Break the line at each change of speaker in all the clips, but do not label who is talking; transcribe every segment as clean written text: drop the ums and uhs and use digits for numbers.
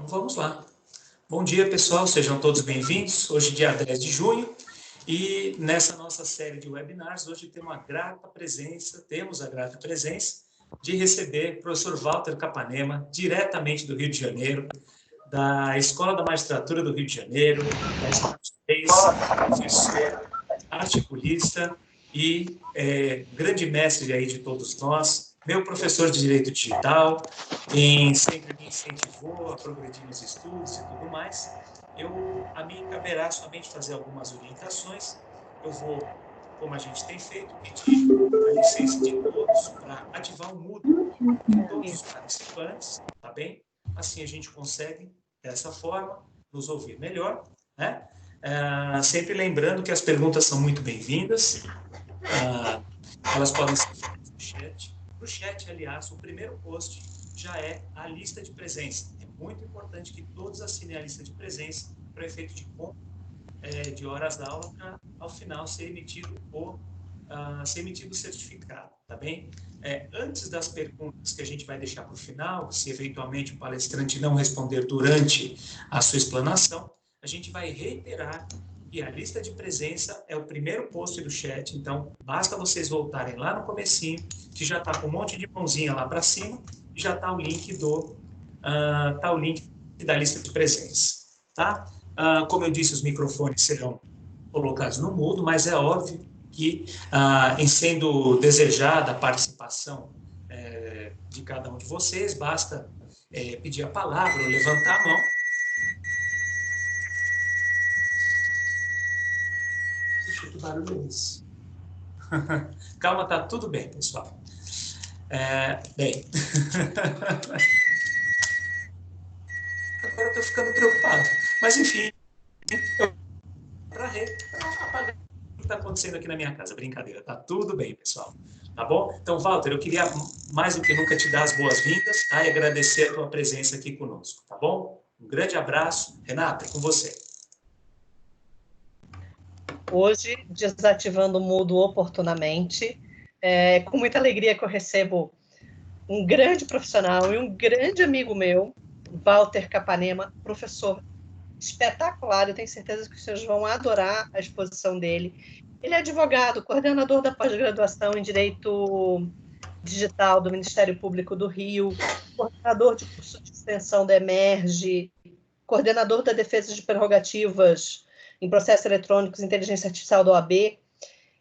Vamos lá. Bom dia, pessoal, sejam todos bem-vindos. Hoje, dia 10 de junho, e nessa nossa série de webinars, hoje temos a grata presença de receber o professor Walter Capanema, diretamente do Rio de Janeiro, da Escola da Magistratura do Rio de Janeiro, da Escola de Leis, professor, articulista e grande mestre aí de todos nós, meu professor de Direito Digital, sempre me incentivou a progredir nos estudos e tudo mais. A mim caberá somente fazer algumas orientações. Eu vou, como a gente tem feito, pedir a licença de todos para ativar o mudo de todos os participantes, tá bem? Assim a gente consegue, dessa forma, nos ouvir melhor, né? Sempre lembrando que as perguntas são muito bem-vindas. Elas podem ser feitas no chat. No chat, aliás, o primeiro post já é a lista de presença. É muito importante que todos assinem a lista de presença para efeito de conta de horas da aula, para ao final ser emitido o certificado, tá bem? Antes das perguntas que a gente vai deixar para o final, se eventualmente o palestrante não responder durante a sua explanação, a gente vai reiterar que a lista de presença é o primeiro post do chat, então basta vocês voltarem lá no comecinho, que já está com um monte de mãozinha lá para cima, e já está o link o link da lista de presença, tá? Como eu disse, os microfones serão colocados no mudo, mas é óbvio que, em sendo desejada a participação de cada um de vocês, basta pedir a palavra ou levantar a mão. Puxa, que barulho é esse? Calma, tá tudo bem, pessoal. Bem. Agora eu estou ficando preocupado. Mas, enfim, para apagar o que está acontecendo aqui na minha casa. Brincadeira, tá tudo bem, pessoal. Tá bom? Então, Walter, eu queria mais do que nunca te dar as boas-vindas, tá? E agradecer a tua presença aqui conosco, tá bom? Um grande abraço. Renata, é com você.
Hoje, desativando o mudo oportunamente, com muita alegria que eu recebo um grande profissional e um grande amigo meu, Walter Capanema, professor espetacular. Eu tenho certeza que os senhores vão adorar a exposição dele. Ele é advogado, coordenador da pós-graduação em Direito Digital do Ministério Público do Rio, coordenador de curso de extensão da Emerge, coordenador da defesa de prerrogativas em processos eletrônicos e inteligência artificial da OAB.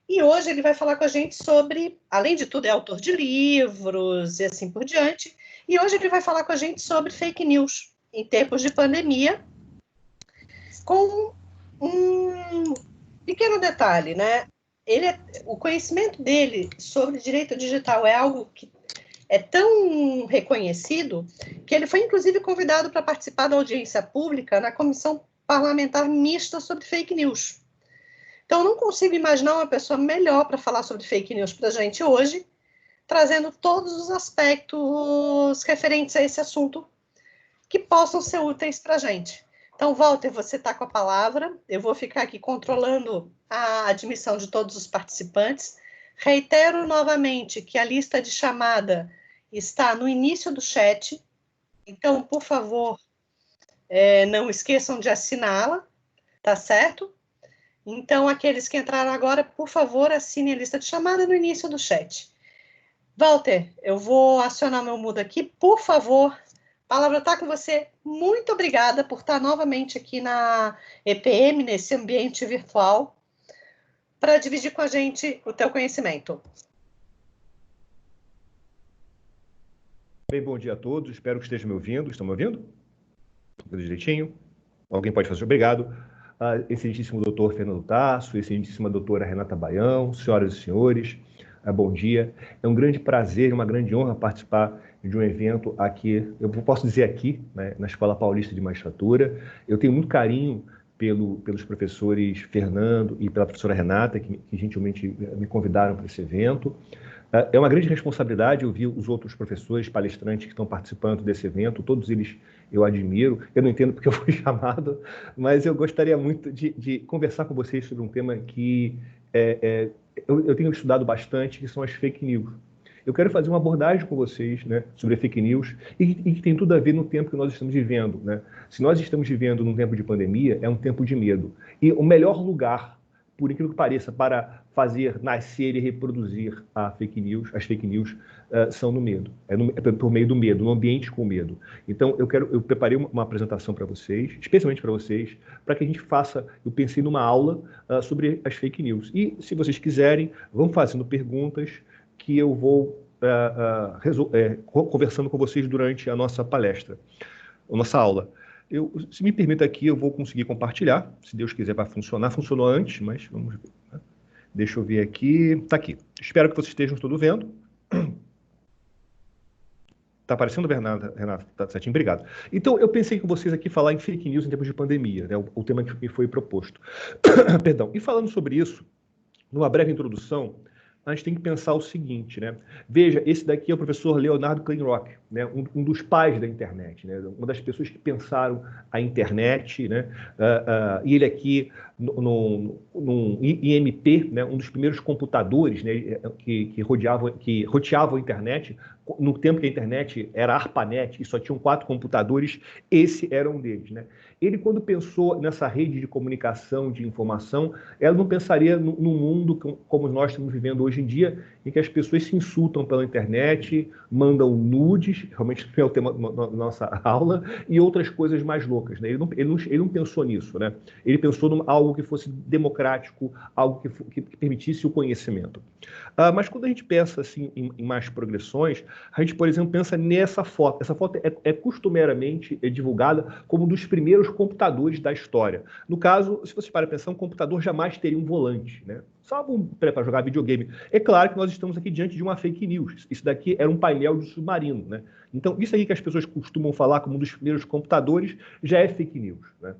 E hoje ele vai falar com a gente sobre, além de tudo, é autor de livros e assim por diante. E hoje ele vai falar com a gente sobre fake news em tempos de pandemia, com um pequeno detalhe, né? O conhecimento dele sobre direito digital é algo que é tão reconhecido que ele foi, inclusive, convidado para participar da audiência pública na Comissão Parlamentar Mista sobre Fake News. Então, eu não consigo imaginar uma pessoa melhor para falar sobre fake news para a gente hoje, trazendo todos os aspectos referentes a esse assunto que possam ser úteis para a gente. Então, Walter, você está com a palavra. Eu vou ficar aqui controlando a admissão de todos os participantes. Reitero novamente que a lista de chamada está no início do chat. Então, por favor, não esqueçam de assiná-la, tá certo? Então, aqueles que entraram agora, por favor, assinem a lista de chamada no início do chat. Walter, eu vou acionar meu mudo aqui, por favor. A palavra está com você. Muito obrigada por estar novamente aqui na EPM, nesse ambiente virtual, para dividir com a gente o teu conhecimento.
Bem, bom dia a todos. Espero que estejam me ouvindo. Estão me ouvindo? Tudo direitinho? Alguém pode fazer? Obrigado. Excelentíssimo doutor Fernando Tasso, excelentíssima doutora Renata Baião, senhoras e senhores, bom dia. É um grande prazer, uma grande honra participar de um evento aqui, eu posso dizer aqui, né, na Escola Paulista de Magistratura. Eu tenho muito carinho pelos professores Fernando e pela professora Renata, que gentilmente me convidaram para esse evento. É uma grande responsabilidade ouvir os outros professores, palestrantes que estão participando desse evento, todos eles eu admiro, eu não entendo porque eu fui chamado, mas eu gostaria muito de conversar com vocês sobre um tema que eu tenho estudado bastante, que são as fake news. Eu quero fazer uma abordagem com vocês, né, sobre a fake news e que tem tudo a ver no tempo que nós estamos vivendo, né? Se nós estamos vivendo num tempo de pandemia, é um tempo de medo. E o melhor lugar, por incrível que pareça, para fazer nascer e reproduzir as fake news são no medo. É por meio do medo, no ambiente com medo. Então, eu preparei uma apresentação para vocês, especialmente para vocês, para que a gente faça, eu pensei numa aula sobre as fake news. E, se vocês quiserem, vão fazendo perguntas que eu vou conversando com vocês durante a nossa palestra, a nossa aula. Se me permita aqui, eu vou conseguir compartilhar. Se Deus quiser, vai funcionar. Funcionou antes, mas vamos ver. Né? Deixa eu ver aqui. Está aqui. Espero que vocês estejam todos vendo. Está aparecendo, Renato? Tá certinho, obrigado. Então, eu pensei com vocês aqui falar em fake news em tempos de pandemia, né? O tema que me foi proposto. Perdão. E falando sobre isso, numa breve introdução, a gente tem que pensar o seguinte, né? Veja, esse daqui é o professor Leonardo Kleinrock, né? Um dos pais da internet, né? Uma das pessoas que pensaram a internet, né? E ele aqui, num IMP, né? Um dos primeiros computadores, né? que roteavam a internet, no tempo que a internet era ARPANET e só tinham 4 computadores, esse era um deles, né? Ele, quando pensou nessa rede de comunicação, de informação, ela não pensaria num mundo como nós estamos vivendo hoje em dia, em que as pessoas se insultam pela internet, mandam nudes, realmente é o tema da nossa aula, e outras coisas mais loucas, né? Ele não pensou nisso, né? Ele pensou em algo que fosse democrático, algo que permitisse o conhecimento. Mas quando a gente pensa assim, em mais progressões, a gente, por exemplo, pensa nessa foto. Essa foto é costumeiramente divulgada como um dos primeiros computadores da história. No caso, se você para pensar, um computador jamais teria um volante, né? Salvo para jogar videogame. É claro que nós estamos aqui diante de uma fake news. Isso daqui era um painel de submarino, né? Então, isso aí que as pessoas costumam falar como um dos primeiros computadores já é fake news, né?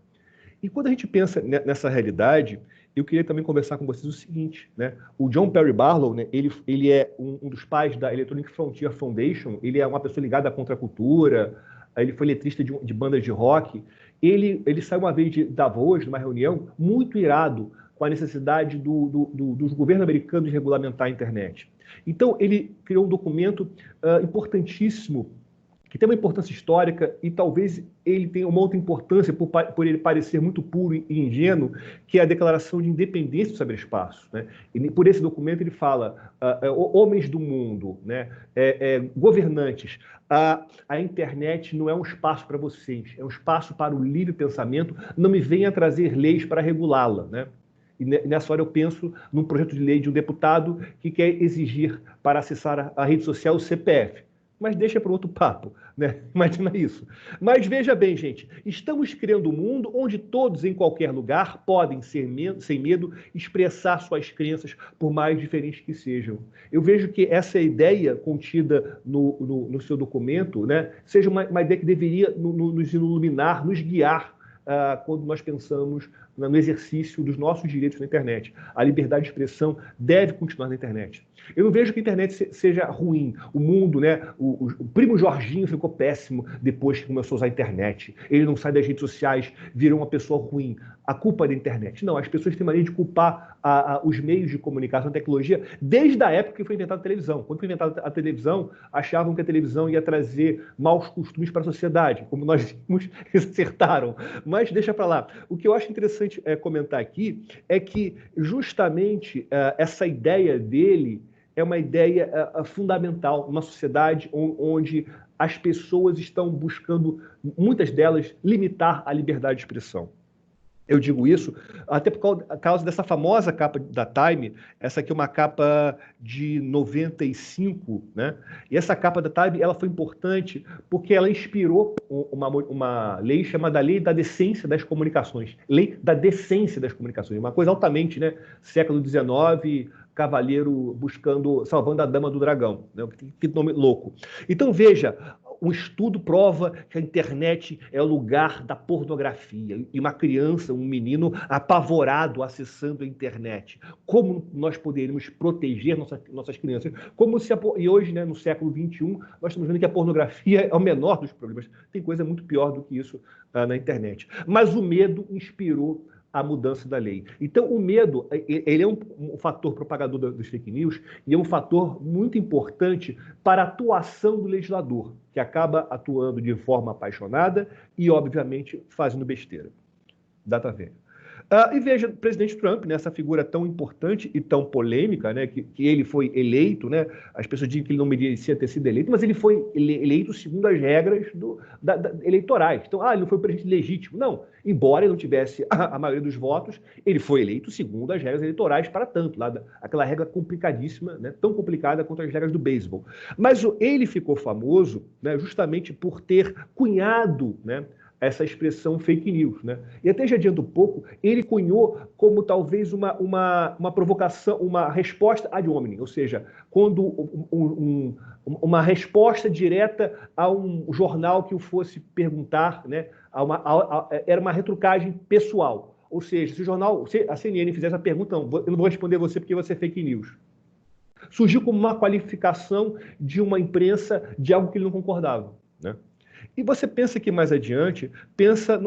E quando a gente pensa nessa realidade, eu queria também conversar com vocês o seguinte, né? O John Perry Barlow, né, ele é um dos pais da Electronic Frontier Foundation, ele é uma pessoa ligada à contracultura, ele foi letrista de bandas de rock. Ele saiu uma vez de Davos, numa reunião, muito irado com a necessidade dos governos americanos de regulamentar a internet. Então, ele criou um documento importantíssimo, que tem uma importância histórica e talvez ele tenha uma outra importância por ele parecer muito puro e ingênuo, que é a Declaração de Independência do Ciberespaço, né? E por esse documento ele fala, homens do mundo, né? Governantes, a internet não é um espaço para vocês, é um espaço para o livre pensamento, não me venha trazer leis para regulá-la, né? E nessa hora eu penso num projeto de lei de um deputado que quer exigir para acessar a rede social o CPF. Mas deixa para outro papo, né? Imagina isso. Mas veja bem, gente, estamos criando um mundo onde todos, em qualquer lugar, podem, sem medo, expressar suas crenças, por mais diferentes que sejam. Eu vejo que essa ideia contida no seu documento, né, seja uma ideia que deveria nos iluminar, nos guiar, quando nós pensamos no exercício dos nossos direitos na internet. A liberdade de expressão deve continuar na internet. Eu não vejo que a internet seja ruim. O mundo, né? O primo Jorginho ficou péssimo depois que começou a usar a internet. Ele não sai das redes sociais, virou uma pessoa ruim. A culpa é da internet. Não, as pessoas têm mania de culpar os meios de comunicação, a tecnologia, desde a época que foi inventada a televisão. Quando foi inventada a televisão, achavam que a televisão ia trazer maus costumes para a sociedade, como nós vimos, acertaram. Mas deixa para lá. O que eu acho interessante comentar aqui é que justamente essa ideia dele é uma ideia fundamental numa sociedade onde as pessoas estão buscando, muitas delas, limitar a liberdade de expressão. Eu digo isso até por causa dessa famosa capa da Time. Essa aqui é uma capa de 95, né? E essa capa da Time, ela foi importante porque ela inspirou uma lei chamada Lei da Decência das Comunicações. Lei da Decência das Comunicações. Uma coisa altamente, né? Século XIX, cavaleiro salvando a dama do dragão, né? Que nome louco. Então, veja, um estudo prova que a internet é o lugar da pornografia. E uma criança, um menino apavorado acessando a internet. Como nós poderíamos proteger nossas crianças? E hoje, né, no século XXI, nós estamos vendo que a pornografia é o menor dos problemas. Tem coisa muito pior do que isso na internet. Mas o medo inspirou a mudança da lei. Então, o medo, ele é um fator propagador dos fake news e é um fator muito importante para a atuação do legislador, que acaba atuando de forma apaixonada e, obviamente, fazendo besteira. Data velha. E veja, o presidente Trump, né, essa figura tão importante e tão polêmica, né, que ele foi eleito, né, as pessoas dizem que ele não merecia ter sido eleito, mas ele foi eleito segundo as regras eleitorais. Então, ele não foi o presidente legítimo. Não, embora ele não tivesse a maioria dos votos, ele foi eleito segundo as regras eleitorais para tanto, aquela regra complicadíssima, né, tão complicada quanto as regras do beisebol. Mas ele ficou famoso, né, justamente por ter cunhado, né, essa expressão fake news, né? E até já adianto um pouco, ele cunhou como talvez uma provocação, uma resposta ad hominem, ou seja, quando uma resposta direta a um jornal que o fosse perguntar, né? Era uma retrucagem pessoal. Ou seja, se a CNN fizesse a pergunta, não, eu não vou responder você porque você é fake news. Surgiu como uma qualificação de uma imprensa de algo que ele não concordava, né? E você pensa que mais adiante,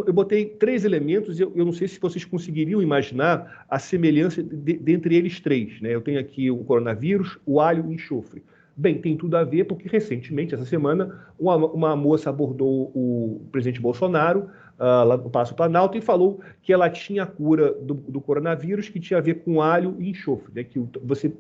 eu botei 3 elementos e eu não sei se vocês conseguiriam imaginar a semelhança dentre eles 3, né? Eu tenho aqui o coronavírus, o alho e o enxofre. Bem, tem tudo a ver porque recentemente, essa semana, uma moça abordou o presidente Bolsonaro lá no Palácio Planalto e falou que ela tinha a cura do coronavírus que tinha a ver com alho e enxofre, né? Que você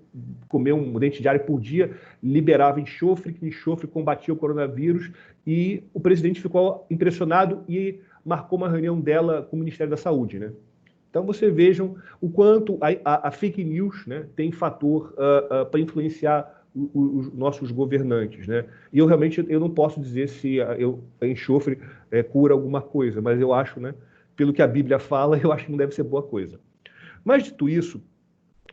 comer um dente de alho por dia liberava enxofre, que o enxofre combatia o coronavírus, e o presidente ficou impressionado e marcou uma reunião dela com o Ministério da Saúde, né? Então, vocês vejam o quanto a fake news, né, tem fator para influenciar os nossos governantes, né? E eu realmente não posso dizer se a enxofre cura alguma coisa, mas eu acho, né, pelo que a Bíblia fala, eu acho que não deve ser boa coisa. Mas, dito isso,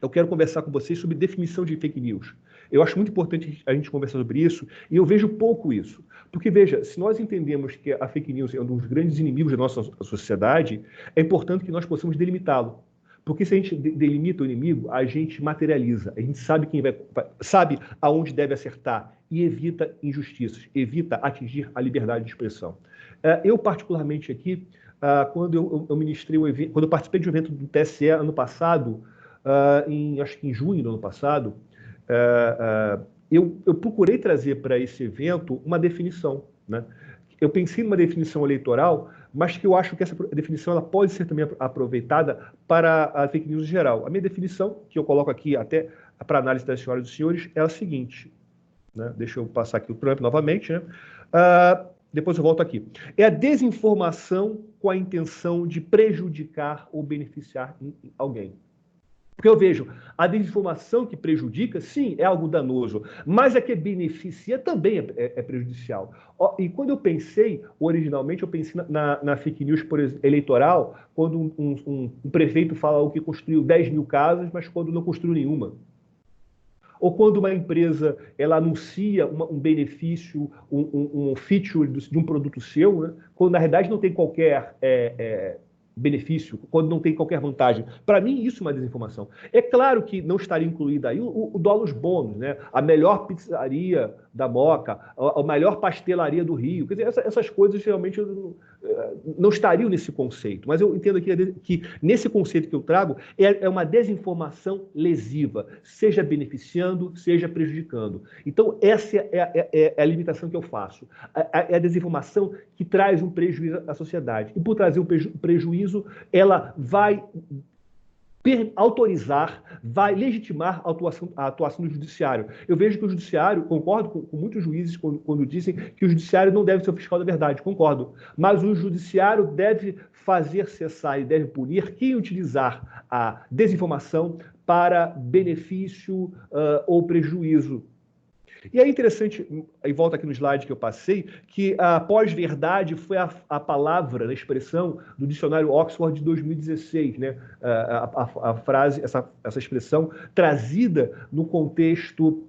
eu quero conversar com vocês sobre definição de fake news. Eu acho muito importante a gente conversar sobre isso, e eu vejo pouco isso. Porque, veja, se nós entendemos que a fake news é um dos grandes inimigos da nossa sociedade, é importante que nós possamos delimitá-lo. Porque se a gente delimita o inimigo, a gente materializa, a gente sabe sabe aonde deve acertar e evita injustiças, evita atingir a liberdade de expressão. Eu, particularmente aqui, quando eu ministrei um evento, quando eu participei de um evento do TSE ano passado, acho que em junho do ano passado, eu procurei trazer para esse evento uma definição, né? Eu pensei numa definição eleitoral, mas que eu acho que essa definição ela pode ser também aproveitada para a fake news em geral. A minha definição, que eu coloco aqui até para análise das senhoras e dos senhores, é a seguinte, né? Deixa eu passar aqui o Trump novamente, né? Depois eu volto aqui. É a desinformação com a intenção de prejudicar ou beneficiar alguém. Porque eu vejo a desinformação que prejudica, sim, é algo danoso, mas a que beneficia também é prejudicial. E quando eu pensei, originalmente, eu pensei na fake news eleitoral, quando um prefeito fala que construiu 10 mil casas, mas quando não construiu nenhuma. Ou quando uma empresa ela anuncia um benefício, um feature de um produto seu, né, quando na realidade não tem qualquer benefício, quando não tem qualquer vantagem. Para mim, isso é uma desinformação. É claro que não estaria incluída aí o dólar bônus, né? A melhor pizzaria da Moca, a melhor pastelaria do Rio. Quer dizer, essas coisas realmente não estariam nesse conceito. Mas eu entendo que nesse conceito que eu trago é uma desinformação lesiva, seja beneficiando, seja prejudicando. Então, essa é a limitação que eu faço. É a desinformação que traz um prejuízo à sociedade. E por trazer um prejuízo, ela vai autorizar, vai legitimar a atuação do judiciário. Eu vejo que o judiciário, concordo com muitos juízes quando dizem que o judiciário não deve ser o fiscal da verdade, concordo. Mas o judiciário deve fazer cessar e deve punir quem utilizar a desinformação para benefício ou prejuízo. E é interessante, e volta aqui no slide que eu passei, que a pós-verdade foi a palavra, a expressão do dicionário Oxford de 2016, né? A frase, essa expressão trazida no contexto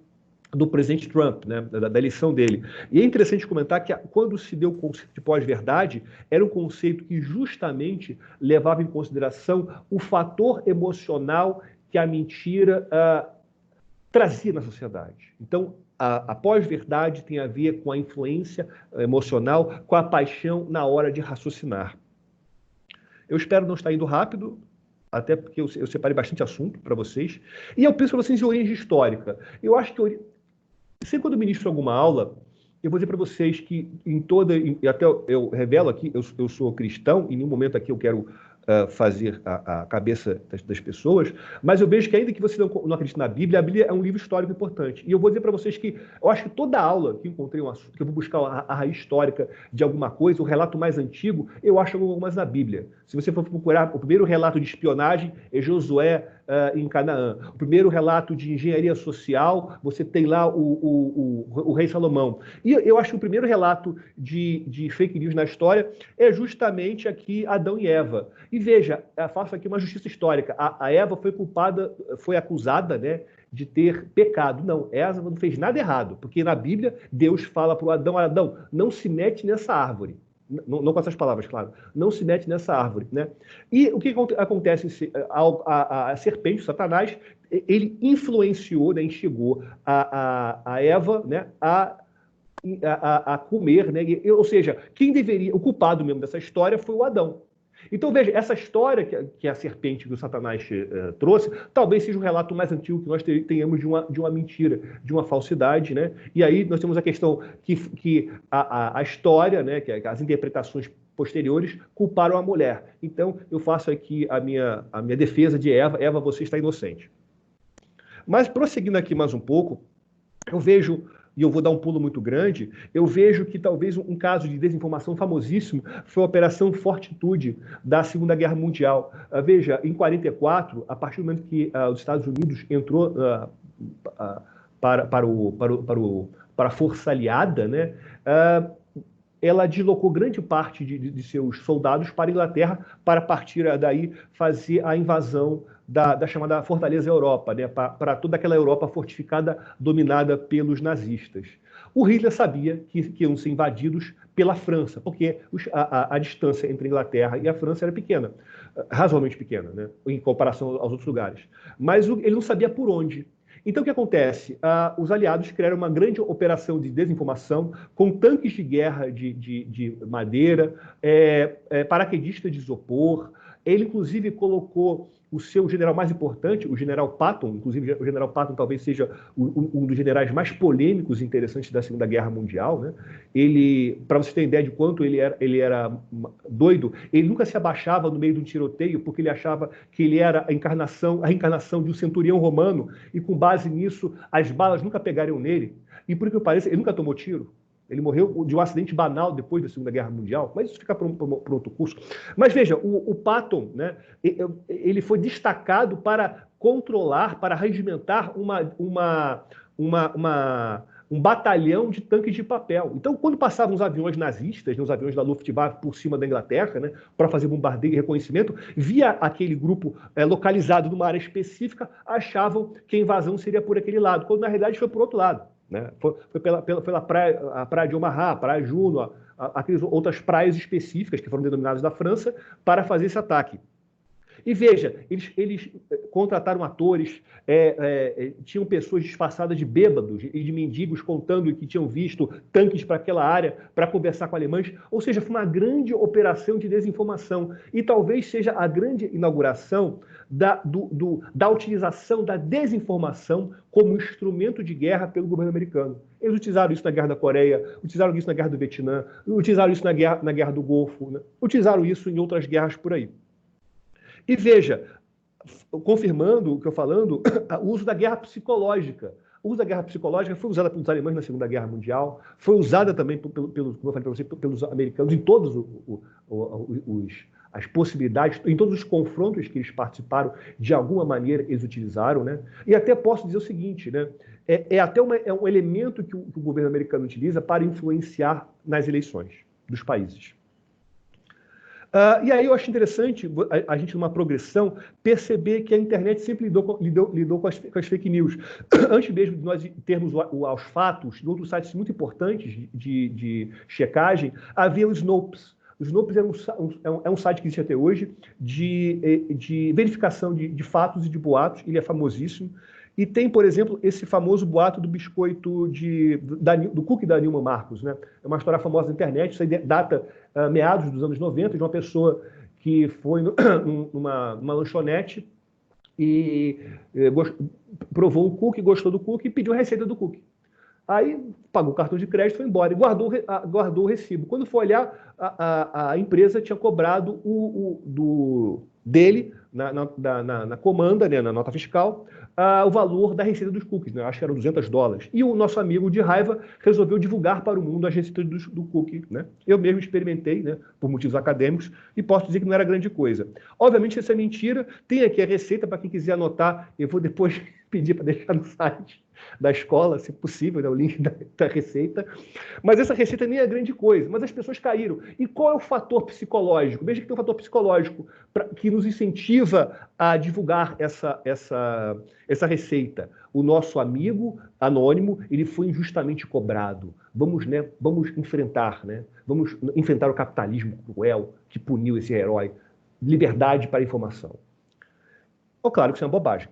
do presidente Trump, né? Da eleição dele. E é interessante comentar que quando se deu o conceito de pós-verdade, era um conceito que justamente levava em consideração o fator emocional que a mentira trazia na sociedade. Então, a pós-verdade tem a ver com a influência emocional, com a paixão na hora de raciocinar. Eu espero não estar indo rápido. até porque eu separei bastante assunto para vocês, e eu penso para vocês em origem histórica. Eu acho que, sempre quando eu ministro alguma aula, eu vou dizer para vocês que até eu revelo aqui, eu sou cristão, em nenhum momento aqui eu quero fazer a cabeça das pessoas, mas eu vejo que ainda que você não acredite na Bíblia, a Bíblia é um livro histórico importante. E eu vou dizer para vocês que eu acho que toda aula que encontrei um assunto, que eu vou buscar a raiz histórica de alguma coisa, o relato mais antigo, eu acho algo mais na Bíblia. Se você for procurar, o primeiro relato de espionagem é Josué em Canaã. O primeiro relato de engenharia social, você tem lá o rei Salomão. E eu acho que o primeiro relato de fake news na história é justamente aqui Adão e Eva. E veja, eu faço aqui uma justiça histórica. A Eva foi acusada, né, de ter pecado. Não, Eva não fez nada errado, porque na Bíblia Deus fala para o Adão, não se mete nessa árvore. Não com essas palavras, claro. Não se mete nessa árvore, né? E o que acontece? A serpente, Satanás, ele influenciou, né, instigou a Eva, né, a comer, né? Ou seja, o culpado mesmo dessa história foi o Adão. Então, veja, essa história que a serpente que o Satanás trouxe, talvez seja um relato mais antigo que nós tenhamos de uma mentira, de uma falsidade, né? E aí nós temos a questão que a história, né, que as interpretações posteriores culparam a mulher. Então, eu faço aqui a minha defesa de Eva. Eva, você está inocente. Mas, prosseguindo aqui mais um pouco, eu vejo, e eu vou dar um pulo muito grande, eu vejo que talvez um caso de desinformação famosíssimo foi a Operação Fortitude da Segunda Guerra Mundial. Veja, em 1944, a partir do momento que os Estados Unidos entrou para a Força Aliada, né, ela deslocou grande parte de seus soldados para a Inglaterra para partir daí fazer a invasão da chamada Fortaleza Europa, né, para toda aquela Europa fortificada dominada pelos nazistas. O Hitler sabia que iam ser invadidos pela França, porque a distância entre a Inglaterra e a França era pequena, razoavelmente pequena, né, em comparação aos outros lugares. Mas ele não sabia por onde. Então, o que acontece? Os aliados criaram uma grande operação de desinformação com tanques de guerra de madeira, paraquedistas de isopor. Ele, inclusive, colocou o seu general mais importante, o general Patton. Inclusive, o general Patton talvez seja um dos generais mais polêmicos e interessantes da Segunda Guerra Mundial, né? Ele, para você ter ideia de quanto ele era doido, ele nunca se abaixava no meio de um tiroteio, porque ele achava que ele era a reencarnação de um centurião romano, e com base nisso, as balas nunca pegariam nele. E por que pareça, ele nunca tomou tiro. Ele morreu de um acidente banal depois da Segunda Guerra Mundial, mas isso fica para outro curso. Mas veja, o Patton, né, ele foi destacado para controlar, para regimentar um batalhão de tanques de papel. Então, quando passavam os aviões nazistas, né, os aviões da Luftwaffe por cima da Inglaterra, né, para fazer bombardeio e reconhecimento, via aquele grupo localizado numa área específica, achavam que a invasão seria por aquele lado, quando na realidade foi por outro lado. Né? Foi pela praia de Omaha, praia Juno, aquelas outras praias específicas que foram denominadas da França para fazer esse ataque. E veja, eles contrataram atores, tinham pessoas disfarçadas de bêbados e de mendigos contando que tinham visto tanques para aquela área para conversar com alemães. Ou seja, foi uma grande operação de desinformação. E talvez seja a grande inauguração da utilização da desinformação como instrumento de guerra pelo governo americano. Eles utilizaram isso na Guerra da Coreia, utilizaram isso na Guerra do Vietnã, utilizaram isso na Guerra do Golfo, né? Utilizaram isso em outras guerras por aí. E veja, confirmando o que eu falando, o uso da guerra psicológica. O uso da guerra psicológica foi usada pelos alemães na Segunda Guerra Mundial, foi usada também, como eu falei para você, pelos americanos em todas as possibilidades, em todos os confrontos que eles participaram, de alguma maneira eles utilizaram, né? E até posso dizer o seguinte, né? Até um elemento que o governo americano utiliza para influenciar nas eleições dos países. E aí eu acho interessante a gente, numa progressão, perceber que a internet sempre lidou com as fake news. Antes mesmo de nós termos os fatos, em outros sites muito importantes de checagem, havia o Snopes. O Snopes é um site que existe até hoje de verificação de fatos e de boatos. Ele é famosíssimo. E tem, por exemplo, esse famoso boato do biscoito do cookie da Nilma Marcos, né? É uma história famosa na internet, isso aí data meados dos anos 90, de uma pessoa que foi numa lanchonete e provou um cookie, gostou do cookie e pediu a receita do cookie. Aí pagou o cartão de crédito, foi embora e guardou o recibo. Quando foi olhar, a empresa tinha cobrado dele, na comanda, né, na nota fiscal, o valor da receita dos cookies, né? Acho que eram $200. E o nosso amigo, de raiva, resolveu divulgar para o mundo as receitas do cookie. Né? Eu mesmo experimentei, né, por motivos acadêmicos, e posso dizer que não era grande coisa. Obviamente, essa é mentira. Tem aqui a receita, para quem quiser anotar, eu vou depois pedir para deixar no site da escola, se possível, né, o link da receita. Mas essa receita nem é grande coisa, mas as pessoas caíram. E qual é o fator psicológico? Veja que tem um fator psicológico que nos incentiva a divulgar essa receita. O nosso amigo anônimo, ele foi injustamente cobrado. Vamos enfrentar, né? Vamos enfrentar o capitalismo cruel que puniu esse herói. Liberdade para a informação. Oh, claro que isso é uma bobagem.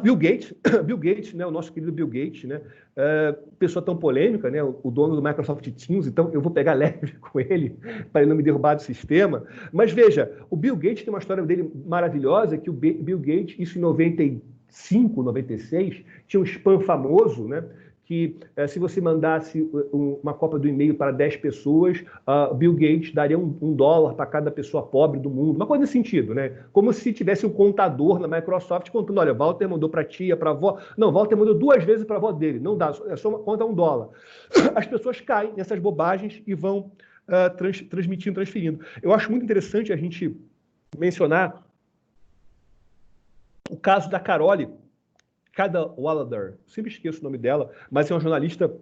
Bill Gates, né, o nosso querido Bill Gates, né, pessoa tão polêmica, né, o dono do Microsoft Teams, então eu vou pegar leve com ele para ele não me derrubar do sistema. Mas veja, o Bill Gates tem uma história dele maravilhosa, que o Bill Gates, isso em 95, 96, tinha um spam famoso, né, que se você mandasse uma cópia do e-mail para 10 pessoas, Bill Gates daria $1 para cada pessoa pobre do mundo. Uma coisa nesse sentido, né? Como se tivesse um contador na Microsoft contando, olha, Walter mandou para a tia, para a avó. Não, Walter mandou 2 vezes para a avó dele. Não dá, é só conta $1. As pessoas caem nessas bobagens e vão transferindo. Eu acho muito interessante a gente mencionar o caso da Carole Cadwallader, sempre esqueço o nome dela, mas é uma jornalista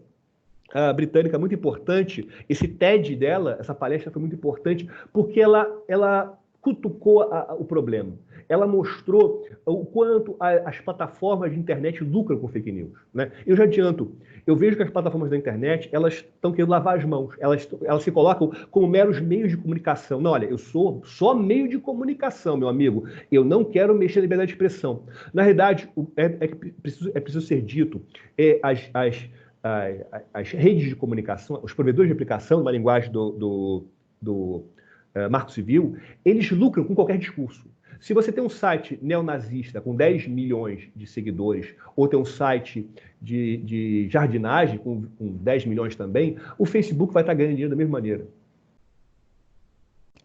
britânica muito importante. Esse TED dela, essa palestra foi muito importante, porque ela cutucou o problema. Ela mostrou o quanto as plataformas de internet lucram com fake news. Né? Eu já adianto, eu vejo que as plataformas da internet, elas estão querendo lavar as mãos, elas se colocam como meros meios de comunicação. Não, olha, eu sou só meio de comunicação, meu amigo, eu não quero mexer na liberdade de expressão. Na realidade, é preciso ser dito, as redes de comunicação, os provedores de aplicação, na linguagem do Marco Civil, eles lucram com qualquer discurso. Se você tem um site neonazista com 10 milhões de seguidores, ou tem um site de jardinagem com 10 milhões também, o Facebook vai estar ganhando dinheiro da mesma maneira.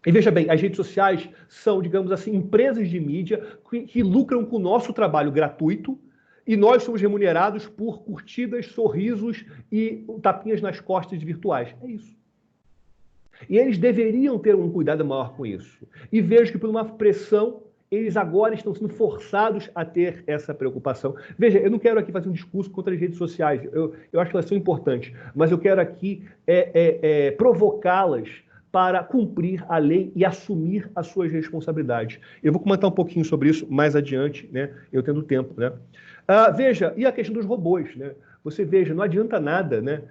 E veja bem, as redes sociais são, digamos assim, empresas de mídia que lucram com o nosso trabalho gratuito, e nós somos remunerados por curtidas, sorrisos e tapinhas nas costas virtuais. É isso. E eles deveriam ter um cuidado maior com isso. E vejo que, por uma pressão, eles agora estão sendo forçados a ter essa preocupação. Veja, eu não quero aqui fazer um discurso contra as redes sociais. Eu acho que elas são importantes. Mas eu quero aqui provocá-las para cumprir a lei e assumir as suas responsabilidades. Eu vou comentar um pouquinho sobre isso mais adiante, né? Eu tendo tempo, né? Veja, e a questão dos robôs, né? Você veja, não adianta nada, né?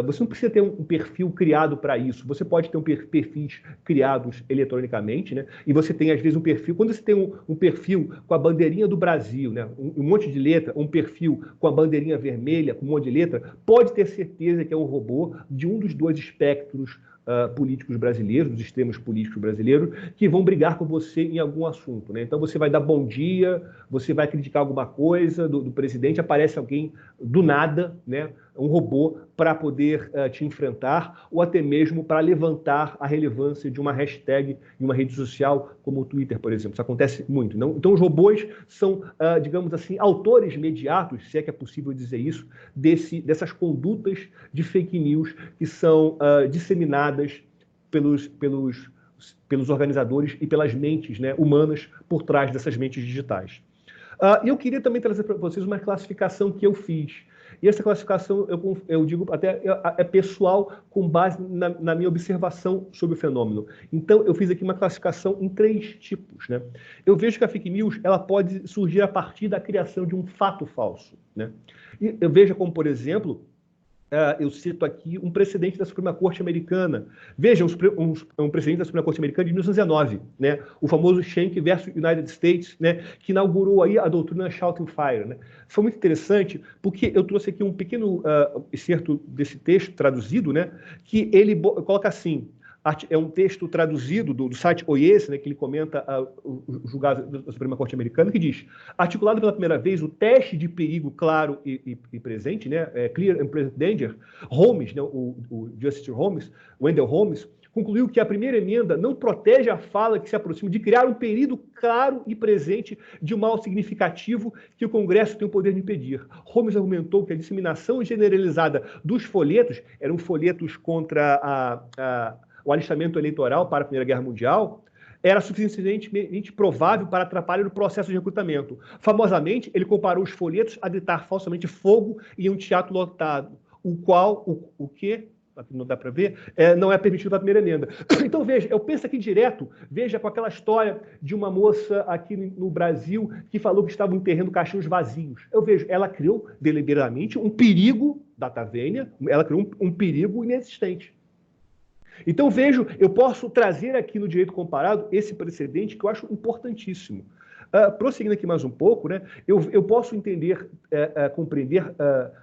Você não precisa ter um perfil criado para isso. Você pode ter perfis criados eletronicamente, né? E você tem, às vezes, um perfil... Quando você tem um perfil com a bandeirinha do Brasil, né? Um monte de letra, um perfil com a bandeirinha vermelha, com um monte de letra, pode ter certeza que é um robô de um dos 2 espectros políticos brasileiros, dos extremos políticos brasileiros, que vão brigar com você em algum assunto. Né? Então você vai dar bom dia, você vai criticar alguma coisa do presidente, aparece alguém do nada, né? Um robô, para poder te enfrentar, ou até mesmo para levantar a relevância de uma hashtag em uma rede social, como o Twitter, por exemplo. Isso acontece muito. Não? Então os robôs são, digamos assim, autores imediatos, se é que é possível dizer isso, dessas condutas de fake news que são disseminadas pelos organizadores e pelas mentes, né, humanas por trás dessas mentes digitais. E eu queria também trazer para vocês uma classificação que eu fiz. E essa classificação, eu digo até, é pessoal, com base na minha observação sobre o fenômeno. Então, eu fiz aqui uma classificação em 3 tipos. Né? Eu vejo que a fake news ela pode surgir a partir da criação de um fato falso. Né? E eu vejo como, por exemplo, eu cito aqui um precedente da Suprema Corte Americana. Veja, um precedente da Suprema Corte Americana de 1919, né? O famoso Schenck versus United States, né? Que inaugurou aí a doutrina Shouting Fire. Né? Foi muito interessante, porque eu trouxe aqui um pequeno excerto desse texto traduzido, né? Que ele coloca assim: é um texto traduzido do site OIES, né, que ele comenta o julgado da Suprema Corte Americana, que diz: articulado pela primeira vez o teste de perigo claro e presente, né, Clear and Present Danger, Holmes, né, o Justice Holmes, Wendell Holmes, concluiu que a primeira emenda não protege a fala que se aproxima de criar um perigo claro e presente de um mal significativo que o Congresso tem o poder de impedir. Holmes argumentou que a disseminação generalizada dos folhetos, eram folhetos contra o alistamento eleitoral para a Primeira Guerra Mundial, era suficientemente provável para atrapalhar o processo de recrutamento. Famosamente, ele comparou os folhetos a gritar falsamente fogo em um teatro lotado, o qual, o que... não dá para ver, não é permitido pela primeira emenda. Então, veja, eu penso aqui direto, veja, com aquela história de uma moça aqui no Brasil que falou que estavam enterrando caixões vazios. Eu vejo, ela criou deliberadamente um perigo data vênia, ela criou um perigo inexistente. Então, vejo, eu posso trazer aqui no direito comparado esse precedente que eu acho importantíssimo. Prosseguindo aqui mais um pouco, né, eu posso entender, compreender,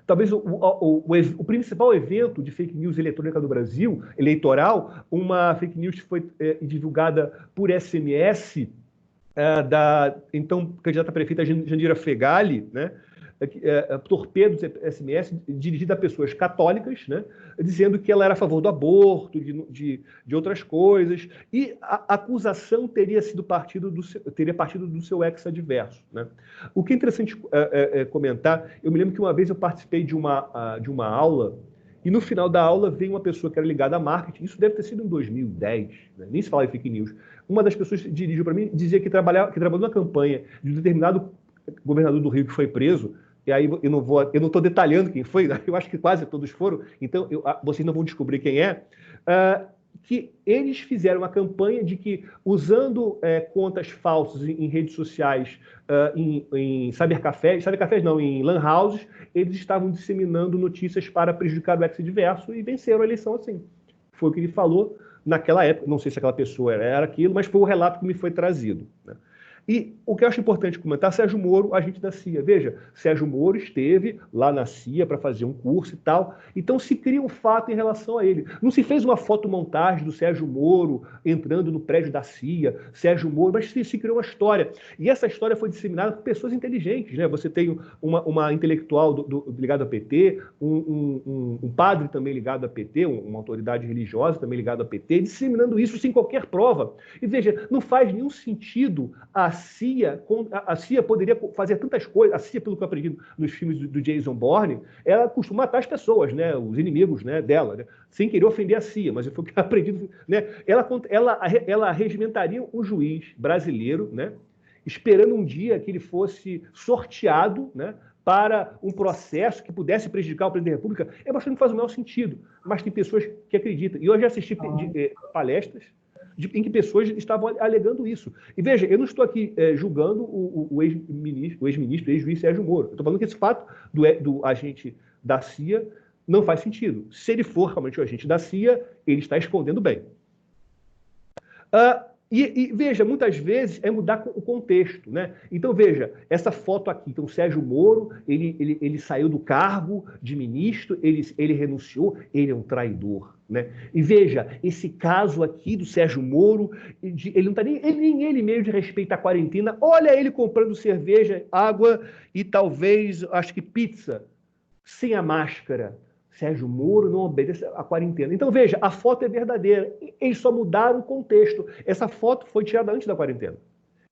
talvez o principal evento de fake news eletrônica do Brasil, eleitoral, uma fake news que foi divulgada por SMS da então candidata a prefeita Jandira Fegali, né, torpedos SMS dirigida a pessoas católicas, né, dizendo que ela era a favor do aborto, de outras coisas, e a acusação teria partido do seu ex-adverso, né? O que é interessante comentar, eu me lembro que uma vez eu participei de uma aula, e no final da aula veio uma pessoa que era ligada a marketing, isso deve ter sido em 2010, né? Nem se fala em fake news. Uma das pessoas dirigiu para mim, dizia que trabalhou na campanha de um determinado governador do Rio que foi preso. E aí eu não estou detalhando quem foi, eu acho que quase todos foram, então vocês não vão descobrir quem é, que eles fizeram uma campanha de que, usando contas falsas em redes sociais, em cybercafés não, em lan houses, eles estavam disseminando notícias para prejudicar o ex-adverso e venceram a eleição assim. Foi o que ele falou naquela época, não sei se aquela pessoa era aquilo, mas foi o relato que me foi trazido, né? E o que eu acho importante comentar, Sérgio Moro, agente da CIA. Veja, Sérgio Moro esteve lá na CIA para fazer um curso e tal, então se cria um fato em relação a ele. Não se fez uma fotomontagem do Sérgio Moro entrando no prédio da CIA, Sérgio Moro, mas se criou uma história. E essa história foi disseminada por pessoas inteligentes, né? Você tem uma intelectual ligada ao PT, um padre também ligado ao PT, uma autoridade religiosa também ligada ao PT, disseminando isso sem qualquer prova. E veja, não faz nenhum sentido a CIA poderia fazer tantas coisas. A CIA, pelo que eu aprendi nos filmes do Jason Bourne, ela costuma matar as pessoas, né, os inimigos, né, dela, né, sem querer ofender a CIA, mas foi o que eu aprendi. Né, ela regimentaria um juiz brasileiro, né, esperando um dia que ele fosse sorteado, né, para um processo que pudesse prejudicar o presidente da República. Eu acho que não faz o menor sentido, mas tem pessoas que acreditam. E eu já assisti palestras em que pessoas estavam alegando isso. E veja, eu não estou aqui julgando o ex-ministro, ex-juiz Sérgio Moro. Eu estou falando que esse fato do agente da CIA não faz sentido. Se ele for realmente o agente da CIA, ele está escondendo bem. E veja, muitas vezes é mudar o contexto, né? Então, veja, essa foto aqui, então, Sérgio Moro, ele saiu do cargo de ministro, ele renunciou, ele é um traidor, né? E veja, esse caso aqui do Sérgio Moro, ele não está nem ele meio de respeito à quarentena, olha ele comprando cerveja, água e talvez, acho que pizza, sem a máscara. Sérgio Moro não obedece à quarentena. Então, veja, a foto é verdadeira. Eles só mudaram o contexto. Essa foto foi tirada antes da quarentena.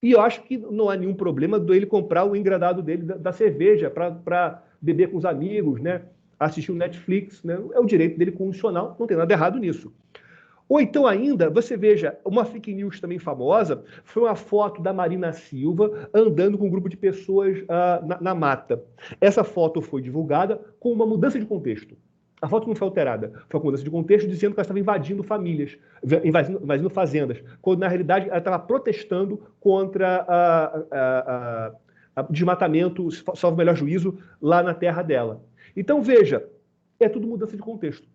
E eu acho que não há nenhum problema dele comprar o engradado dele da cerveja para beber com os amigos, né? Assistir o Netflix, né? É o direito dele constitucional, não tem nada errado nisso. Ou então ainda, você veja, uma fake news também famosa foi uma foto da Marina Silva andando com um grupo de pessoas na mata. Essa foto foi divulgada com uma mudança de contexto. A foto não foi alterada, foi uma mudança de contexto dizendo que ela estava invadindo famílias, invadindo fazendas, quando na realidade ela estava protestando contra desmatamento, salvo o melhor juízo, lá na terra dela. Então veja, é tudo mudança de contexto.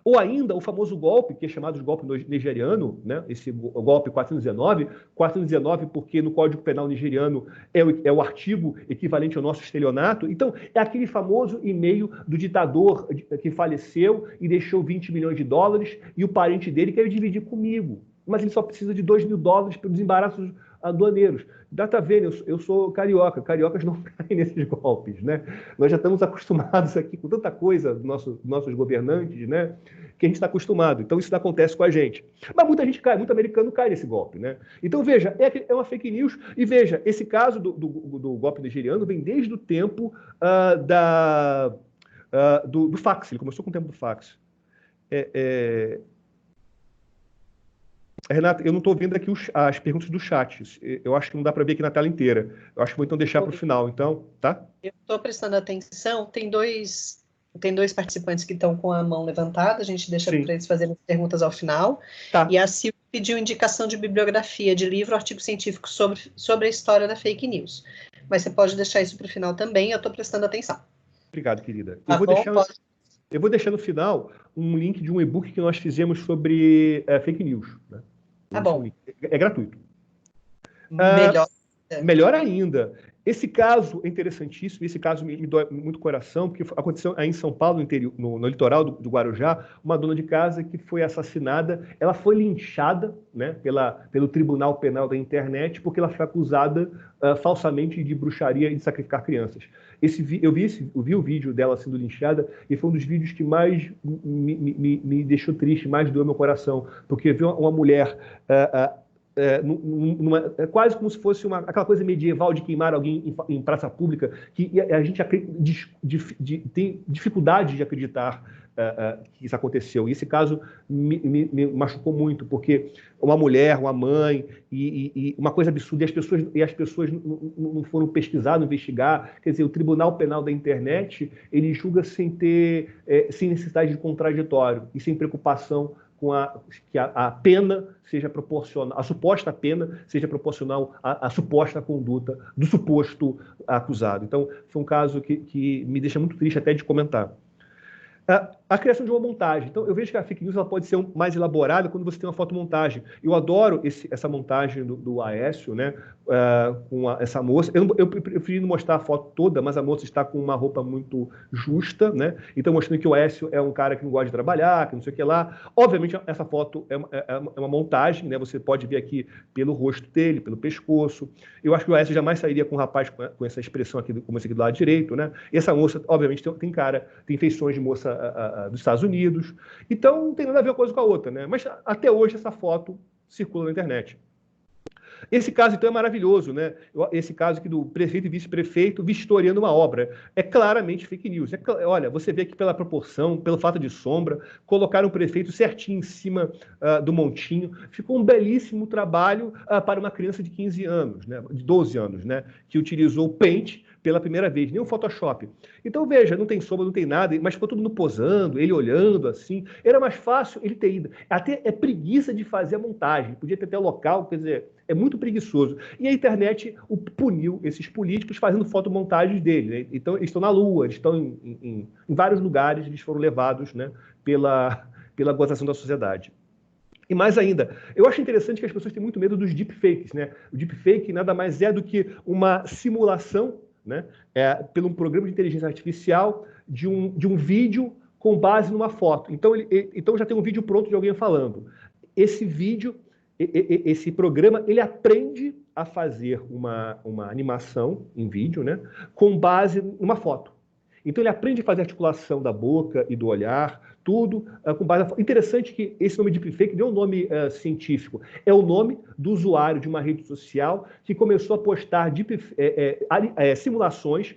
Ou ainda o famoso golpe, que é chamado de golpe nigeriano, né? Esse golpe 419 porque no Código Penal nigeriano é o artigo equivalente ao nosso estelionato. Então, é aquele famoso e-mail do ditador que faleceu e deixou 20 milhões de dólares e o parente dele quer dividir comigo. Mas ele só precisa de 2 mil dólares para os embaraços aduaneiros. Data vendo, eu sou carioca, cariocas não caem nesses golpes, né? Nós já estamos acostumados aqui com tanta coisa dos nossos governantes, né? Que a gente está acostumado. Então isso não acontece com a gente. Mas muita gente cai, muito americano cai nesse golpe, né? Então veja, é uma fake news. E veja, esse caso do golpe nigeriano vem desde o tempo do fax. Ele começou com o tempo do fax. Renata, eu não estou vendo aqui as perguntas do chat. Eu acho que não dá para ver aqui na tela inteira. Eu acho que vou então deixar para o final, então, tá?
Eu estou prestando atenção. Tem dois participantes que estão com a mão levantada. A gente deixa para eles fazerem perguntas ao final.
Tá.
E a Silvia pediu indicação de bibliografia, de livro, artigo científico sobre a história da fake news. Mas você pode deixar isso para o final também. Eu estou prestando atenção.
Obrigado, querida.
Tá bom?
Eu vou deixar no final um link de um e-book que nós fizemos sobre fake news, né?
Tá bom.
É gratuito.
Melhor.
Melhor ainda. Esse caso é interessantíssimo, esse caso me dói muito o coração, porque aconteceu aí em São Paulo, no litoral do Guarujá, uma dona de casa que foi assassinada, ela foi linchada, né, pelo Tribunal Penal da Internet, porque ela foi acusada falsamente de bruxaria e de sacrificar crianças. Eu vi o vídeo dela sendo linchada e foi um dos vídeos que mais me deixou triste, mais doeu meu coração, porque ver uma mulher... é quase como se fosse aquela coisa medieval de queimar alguém em praça pública, que a gente tem dificuldade de acreditar que isso aconteceu. E esse caso me machucou muito, porque uma mulher, uma mãe, e uma coisa absurda, e as pessoas não foram pesquisar, não investigar. Quer dizer, o Tribunal Penal da Internet, ele julga sem necessidade de contraditório e sem preocupação que a pena seja proporcional, a suposta pena seja proporcional à suposta conduta do suposto acusado. Então, foi um caso que me deixa muito triste até de comentar. A criação de uma montagem. Então, eu vejo que a fake news ela pode ser mais elaborada quando você tem uma fotomontagem. Eu adoro essa montagem do Aécio, né, com essa moça. Eu preferi não mostrar a foto toda, mas a moça está com uma roupa muito justa, né? Então, mostrando que o Aécio é um cara que não gosta de trabalhar, que não sei o que lá. Obviamente, essa foto é uma montagem, né? Você pode ver aqui pelo rosto dele, pelo pescoço. Eu acho que o Aécio jamais sairia com um rapaz com essa expressão aqui, como esse aqui do lado direito, né? E essa moça, obviamente, tem feições de moça dos Estados Unidos. Então, não tem nada a ver uma coisa com a outra, né? Mas até hoje essa foto circula na internet. Esse caso, então, é maravilhoso, né? Esse caso aqui do prefeito e vice-prefeito vistoriando uma obra. É claramente fake news. Olha, você vê aqui pela proporção, pelo fato de sombra, colocaram o prefeito certinho em cima do montinho. Ficou um belíssimo trabalho para uma criança de 15 anos, né? De 12 anos, né? Que utilizou o Paint pela primeira vez, nem o Photoshop. Então, veja, não tem sombra, não tem nada, mas ficou todo mundo posando, ele olhando assim. Era mais fácil ele ter ido. Até é preguiça de fazer a montagem. Podia ter até local, quer dizer, é muito preguiçoso. E a internet puniu esses políticos fazendo fotomontagens dele, né? Então, eles estão na Lua, eles estão em vários lugares, eles foram levados, né, pela gozação da sociedade. E mais ainda, eu acho interessante que as pessoas têm muito medo dos deepfakes, né? O deepfake nada mais é do que uma simulação, né, pelo um programa de inteligência artificial de um vídeo com base numa foto. Então já tem um vídeo pronto de alguém falando. Esse programa, ele aprende a fazer uma animação em vídeo, né, com base numa foto. Então ele aprende a fazer a articulação da boca e do olhar, tudo com base na foto. Interessante que esse nome de deepfake não é um nome científico, é o nome do usuário de uma rede social que começou a postar simulações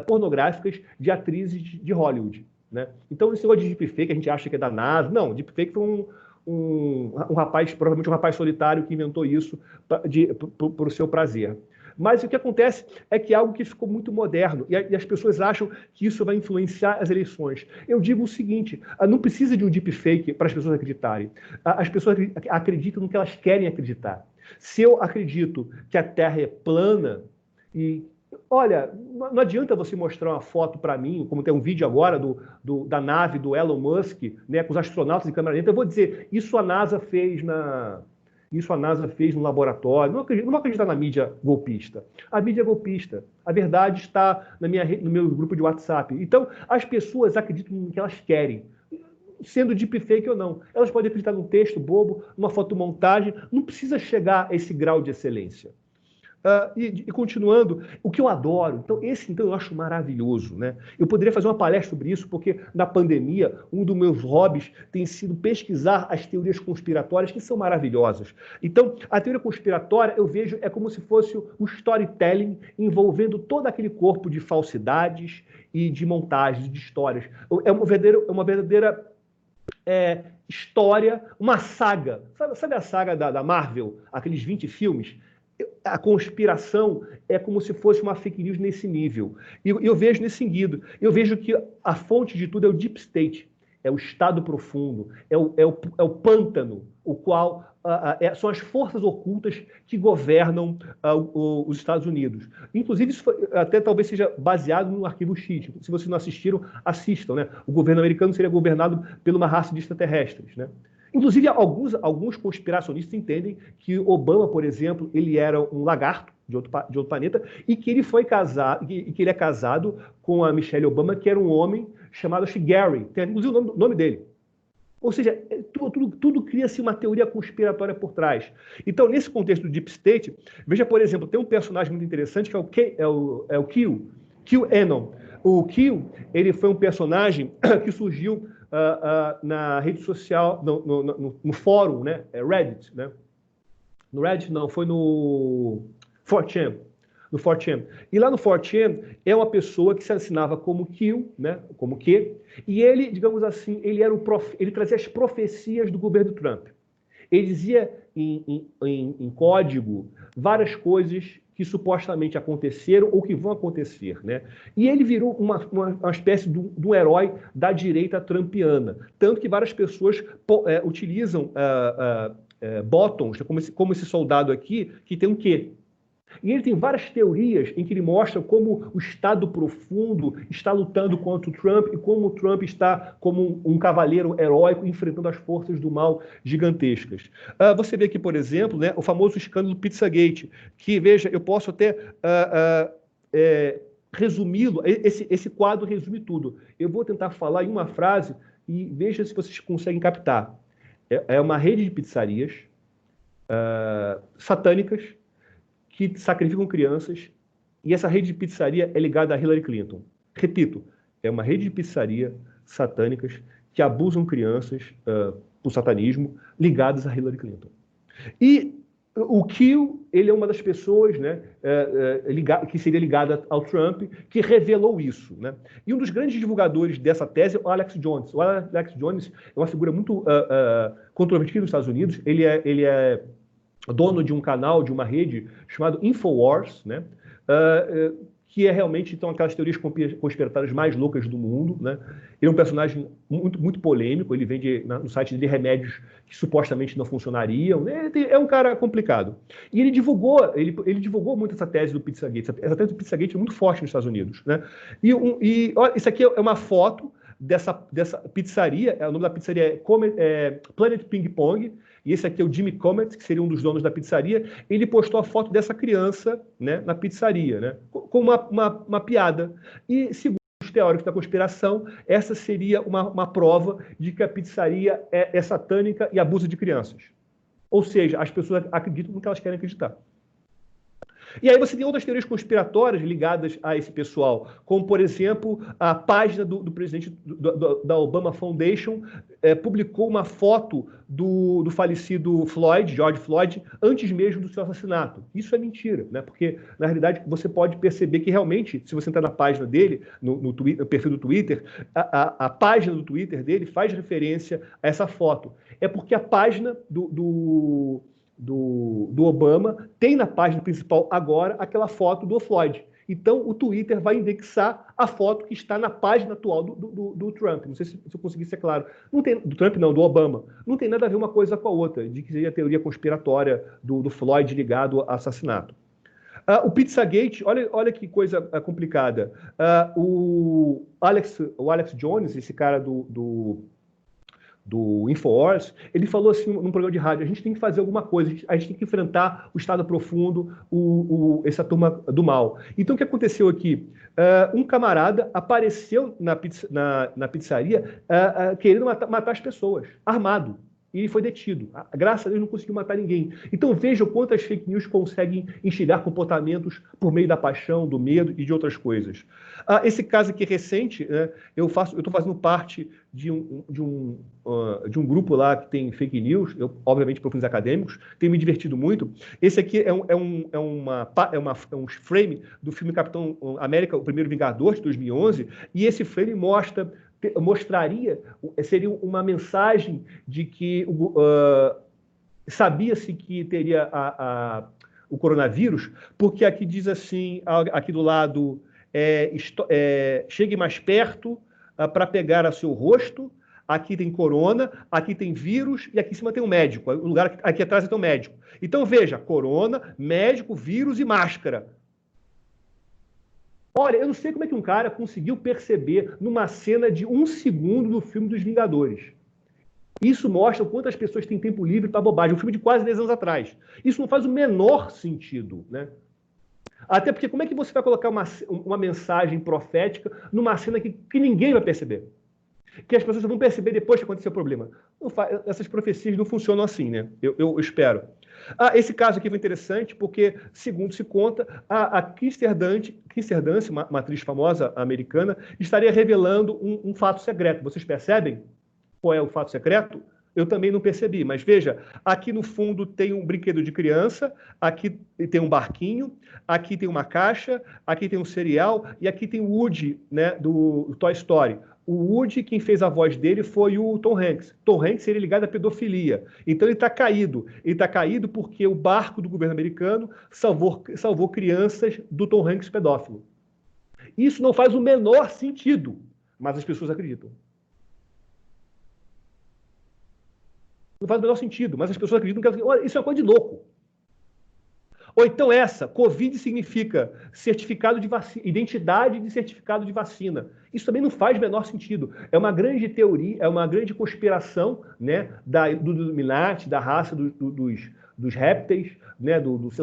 pornográficas de atrizes de Hollywood, né? Então esse negócio de deepfake a gente acha que é da NASA. Não, deepfake foi um rapaz, provavelmente um rapaz solitário que inventou isso para o seu prazer. Mas o que acontece é que é algo que ficou muito moderno e as pessoas acham que isso vai influenciar as eleições. Eu digo o seguinte, não precisa de um deepfake para as pessoas acreditarem. As pessoas acreditam no que elas querem acreditar. Se eu acredito que a Terra é plana e Olha, não adianta você mostrar uma foto para mim, como tem um vídeo agora da nave do Elon Musk, né, com os astronautas em câmera lenta. Eu vou dizer, isso a NASA fez no laboratório. Não vou acreditar na mídia golpista. A mídia é golpista. A verdade está no meu grupo de WhatsApp. Então, as pessoas acreditam no que elas querem, sendo deepfake ou não. Elas podem acreditar num texto bobo, numa fotomontagem. Não precisa chegar a esse grau de excelência. E continuando, o que eu adoro, então eu acho maravilhoso, né? Eu poderia fazer uma palestra sobre isso, porque na pandemia, um dos meus hobbies tem sido pesquisar as teorias conspiratórias, que são maravilhosas. Então, a teoria conspiratória, eu vejo, é como se fosse o storytelling envolvendo todo aquele corpo de falsidades e de montagens, de histórias. É uma verdadeira história, uma saga. Sabe a saga da Marvel, aqueles 20 filmes? A conspiração é como se fosse uma fake news nesse nível. E eu vejo nesse sentido. Eu vejo que a fonte de tudo é o Deep State, é o Estado profundo, é o pântano, o qual são as forças ocultas que governam os Estados Unidos. Inclusive, isso até talvez seja baseado no Arquivo X. Se vocês não assistiram, assistam, né? O governo americano seria governado por uma raça de extraterrestres, né? Inclusive, alguns conspiracionistas entendem que Obama, por exemplo, ele era um lagarto de outro planeta e que ele foi casado, que ele é casado com a Michelle Obama, que era um homem chamado, acho que Gary, tem inclusive o nome dele. Ou seja, tudo cria-se uma teoria conspiratória por trás. Então, nesse contexto do Deep State, veja, por exemplo, tem um personagem muito interessante que é o QAnon. O Q, ele foi um personagem que surgiu na rede social, no fórum, né? Reddit, né? No Reddit não, foi no 4chan. No 4chan. E lá no 4chan é uma pessoa que se assinava como Q, né? Como Q, e ele, digamos assim, ele trazia as profecias do governo Trump. Ele dizia em código várias coisas que supostamente aconteceram ou que vão acontecer, né? E ele virou uma espécie de um herói da direita trumpiana. Tanto que várias pessoas utilizam bottoms, como esse soldado aqui, que tem um Q. E ele tem várias teorias em que ele mostra como o Estado profundo está lutando contra o Trump e como o Trump está como um cavaleiro heróico enfrentando as forças do mal gigantescas. Você vê aqui, por exemplo, né, o famoso escândalo Pizzagate, que, veja, eu posso até resumi-lo, esse quadro resume tudo. Eu vou tentar falar em uma frase e veja se vocês conseguem captar. É uma rede de pizzarias satânicas que sacrificam crianças, e essa rede de pizzaria é ligada a Hillary Clinton. Repito, é uma rede de pizzaria satânicas que abusam crianças por satanismo, ligadas a Hillary Clinton. E o Kill, ele é uma das pessoas, né, que seria ligada ao Trump, que revelou isso, né? E um dos grandes divulgadores dessa tese é o Alex Jones. O Alex Jones é uma figura muito controvertida nos Estados Unidos. Ele é dono de um canal, de uma rede chamado Infowars, né? Que é realmente então, aquelas teorias conspiratórias mais loucas do mundo, né? Ele é um personagem muito, muito polêmico, ele vende no site dele remédios que supostamente não funcionariam, é um cara complicado. E ele divulgou muito essa tese do Pizzagate. Essa tese do Pizzagate é muito forte nos Estados Unidos, né? Olha, isso aqui é uma foto dessa pizzaria, o nome da pizzaria é Planet Ping Pong, e esse aqui é o Jimmy Comet, que seria um dos donos da pizzaria. Ele postou a foto dessa criança, né, na pizzaria, né, com uma piada. E, segundo os teóricos da conspiração, essa seria uma prova de que a pizzaria é satânica e abusa de crianças. Ou seja, as pessoas acreditam no que elas querem acreditar. E aí você tem outras teorias conspiratórias ligadas a esse pessoal, como, por exemplo, a página do presidente da Obama Foundation publicou uma foto do falecido George Floyd, antes mesmo do seu assassinato. Isso é mentira, né? Porque, na realidade, você pode perceber que realmente, se você entrar na página dele, no perfil do Twitter, a página do Twitter dele faz referência a essa foto. É porque a página do Obama tem na página principal agora aquela foto do Floyd. Então, o Twitter vai indexar a foto que está na página atual do Trump. Não sei se eu consegui ser claro. Não tem, do Trump não, do Obama. Não tem nada a ver uma coisa com a outra, de que seria a teoria conspiratória do Floyd ligado ao assassinato. O Pizzagate, olha que coisa complicada. O Alex Jones, esse cara do Infowars, ele falou assim num programa de rádio: a gente tem que fazer alguma coisa, a gente tem que enfrentar o Estado profundo, essa turma do mal. Então, o que aconteceu aqui? Um camarada apareceu na pizzaria querendo matar as pessoas, armado. E foi detido. Graças a Deus não conseguiu matar ninguém. Então veja o quanto as fake news conseguem instigar comportamentos por meio da paixão, do medo e de outras coisas. Esse caso aqui recente, né, eu estou fazendo parte de um grupo lá que tem fake news, obviamente para fins acadêmicos, tenho me divertido muito. Esse aqui é um frame do filme Capitão América, o Primeiro Vingador, de 2011, e esse frame seria uma mensagem de que sabia-se que teria o coronavírus, porque aqui diz assim, aqui do lado, chegue mais perto para pegar a seu rosto, aqui tem corona, aqui tem vírus e aqui em cima tem um médico, o lugar aqui atrás tem um médico. Então veja, corona, médico, vírus e máscara. Olha, eu não sei como é que um cara conseguiu perceber numa cena de 1 segundo do filme dos Vingadores. Isso mostra o quanto as pessoas têm tempo livre para bobagem. Um filme de quase 10 anos atrás. Isso não faz o menor sentido, né? Até porque como é que você vai colocar uma mensagem profética numa cena que ninguém vai perceber? Que as pessoas vão perceber depois que aconteceu o problema. Essas profecias não funcionam assim, né? Eu espero. Esse caso aqui foi interessante porque, segundo se conta, a Kirsten Dunst, uma atriz famosa americana, estaria revelando um fato secreto. Vocês percebem qual é o fato secreto? Eu também não percebi, mas veja, aqui no fundo tem um brinquedo de criança, aqui tem um barquinho, aqui tem uma caixa, aqui tem um cereal e aqui tem o Woody, né, do Toy Story. O Woody, quem fez a voz dele foi o Tom Hanks. Tom Hanks seria ligado à pedofilia. Então ele está caído. Ele está caído porque o barco do governo americano salvou crianças do Tom Hanks pedófilo. Isso não faz o menor sentido, mas as pessoas acreditam. Não faz o menor sentido, mas as pessoas acreditam que olha, isso é uma coisa de louco. Ou então Covid significa certificado de vacina, identidade de certificado de vacina. Isso também não faz o menor sentido. É uma grande teoria, é uma grande conspiração, né, do Illuminati, da raça dos répteis, né, dos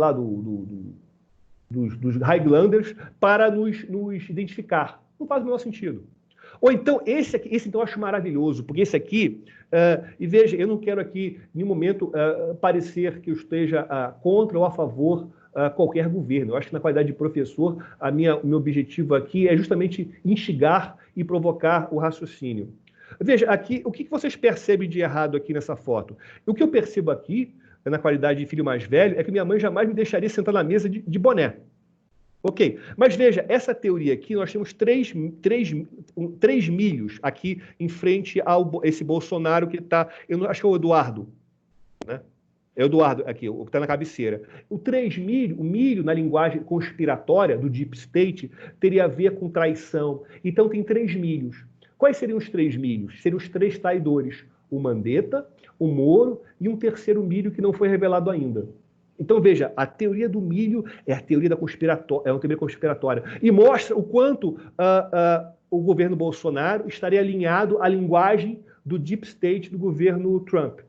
Highlanders, para nos identificar. Não faz o menor sentido. Ou então, esse então eu acho maravilhoso, porque esse aqui, e veja, eu não quero aqui, em nenhum momento, parecer que eu esteja contra ou a favor qualquer governo. Eu acho que na qualidade de professor, o meu objetivo aqui é justamente instigar e provocar o raciocínio. Veja, aqui, o que vocês percebem de errado aqui nessa foto? O que eu percebo aqui, na qualidade de filho mais velho, é que minha mãe jamais me deixaria sentar na mesa de boné. Ok, mas veja, essa teoria aqui, nós temos três milhos aqui em frente a esse Bolsonaro que está, eu acho que é o Eduardo, né? É o Eduardo aqui, o que está na cabeceira. O milho na linguagem conspiratória do Deep State teria a ver com traição. Então tem 3 milhos. Quais seriam os 3 milhos? Seriam os 3 traidores, o Mandetta, o Moro e um terceiro milho que não foi revelado ainda. Então, veja, a teoria do milho é uma teoria conspiratória. E mostra o quanto o governo Bolsonaro estaria alinhado à linguagem do Deep State do governo Trump.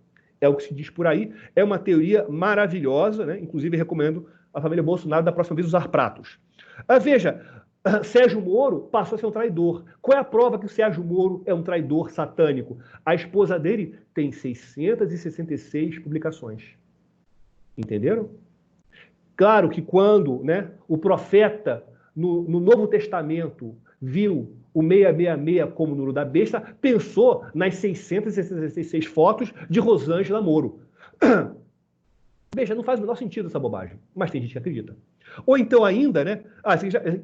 É o que se diz por aí. É uma teoria maravilhosa, né? Inclusive, recomendo a família Bolsonaro da próxima vez usar pratos. Veja, Sérgio Moro passou a ser um traidor. Qual é a prova que o Sérgio Moro é um traidor satânico? A esposa dele tem 666 publicações. Entenderam? Claro que quando, né, o profeta no Novo Testamento viu o 666 como número da besta, pensou nas 666 fotos de Rosângela Moro. Veja, não faz o menor sentido essa bobagem, mas tem gente que acredita. Ou então ainda, né?